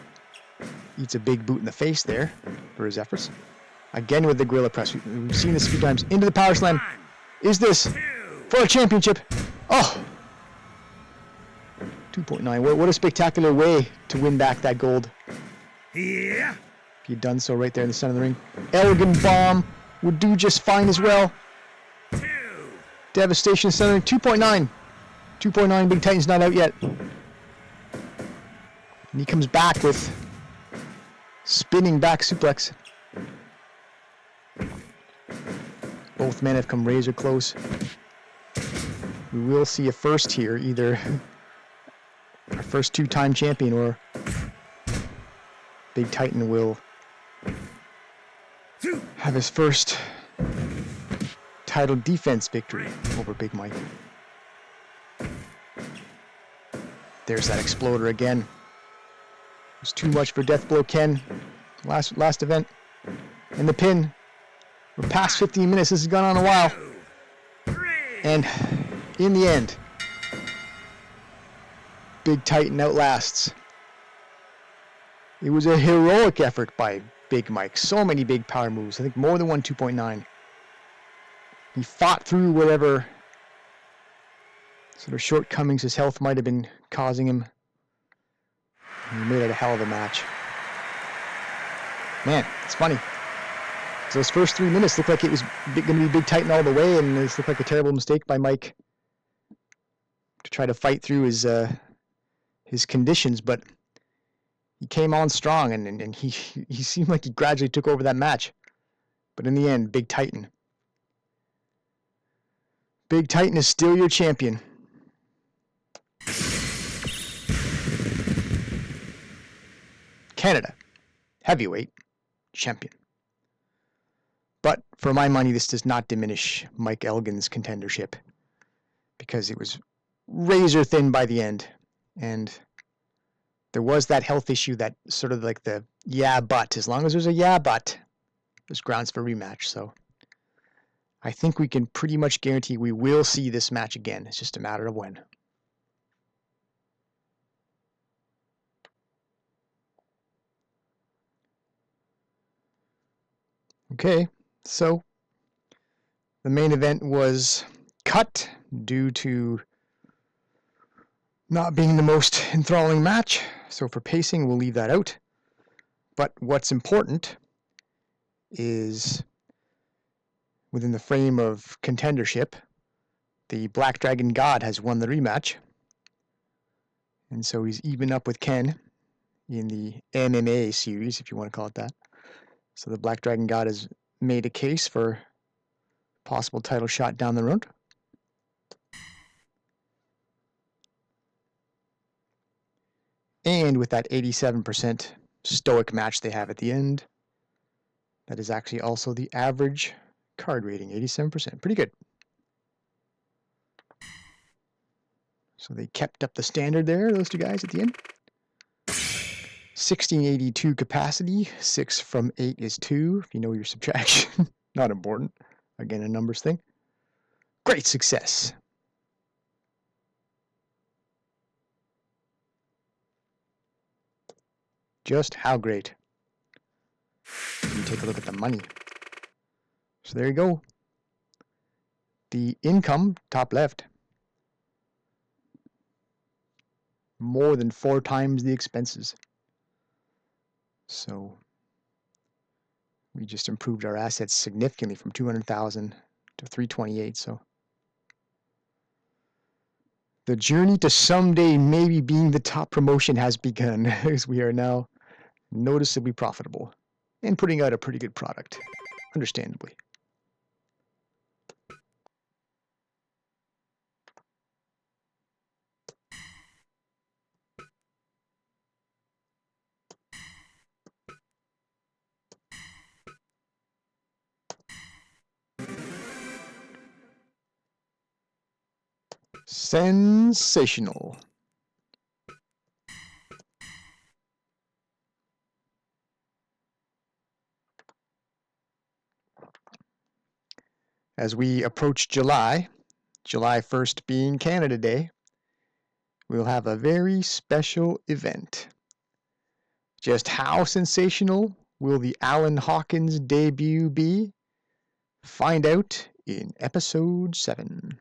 Eats a big boot in the face there for his efforts. Again with the Gorilla Press. We've seen this a few times. Into the power slam. 1, Is this 2. for a championship? Oh! 2.9. What a spectacular way to win back that gold. Yeah. If he'd done so right there in the center of the ring. Elgin Bomb would do just fine as well. 2. Devastation center. 2.9. 2.9. Big Titan's not out yet. And he comes back with spinning back suplex. Both men have come razor close. We will see a first here, either our first two-time champion or Big Titan will 2. have his first title defense victory over Big Mike. There's that exploder again. It was too much for Deathblow Ken last event. And the pin. We're past 15 minutes. This has gone on a while. 2, 3. And in the end, Big Titan outlasts It was a heroic effort by Big Mike. So many big power moves. I think more than one 2.9. He fought through whatever sort of shortcomings his health might have been causing him. He made it a hell of a match. Man, it's funny. So those first 3 minutes looked like it was going to be Big Titan all the way, and this looked like a terrible mistake by Mike to try to fight through his conditions, but he came on strong, and he seemed like he gradually took over that match. But in the end, Big Titan. Big Titan is still your champion. Canada, heavyweight champion. But for my money, this does not diminish Mike Elgin's contendership, because it was razor thin by the end, and there was that health issue, that sort of like the yeah but. As long as there's a yeah but, there's grounds for rematch. So I think we can pretty much guarantee we will see this match again. It's just a matter of when. Okay, so the main event was cut due to not being the most enthralling match. So for pacing, we'll leave that out. But what's important is, within the frame of contendership, the Black Dragon God has won the rematch. And so he's even up with Ken in the MMA series, if you want to call it that. So the Black Dragon God has made a case for possible title shot down the road. And with that 87% stoic match they have at the end, that is actually also the average card rating, 87%. Pretty good. So they kept up the standard there, those two guys at the end. 1682 capacity, 6 from 8 is 2, if you know your subtraction. Not important. Again, a numbers thing. Great success. Just how great. You take a look at the money. So there you go. The income, top left. More than 4 times the expenses. So we just improved our assets significantly from 200,000 to 328. So the journey to someday maybe being the top promotion has begun, as we are now noticeably profitable and putting out a pretty good product, understandably. Sensational. As we approach July 1st being Canada Day, we'll have a very special event. Just how sensational will the Alan Hawkins debut be? Find out in episode 7.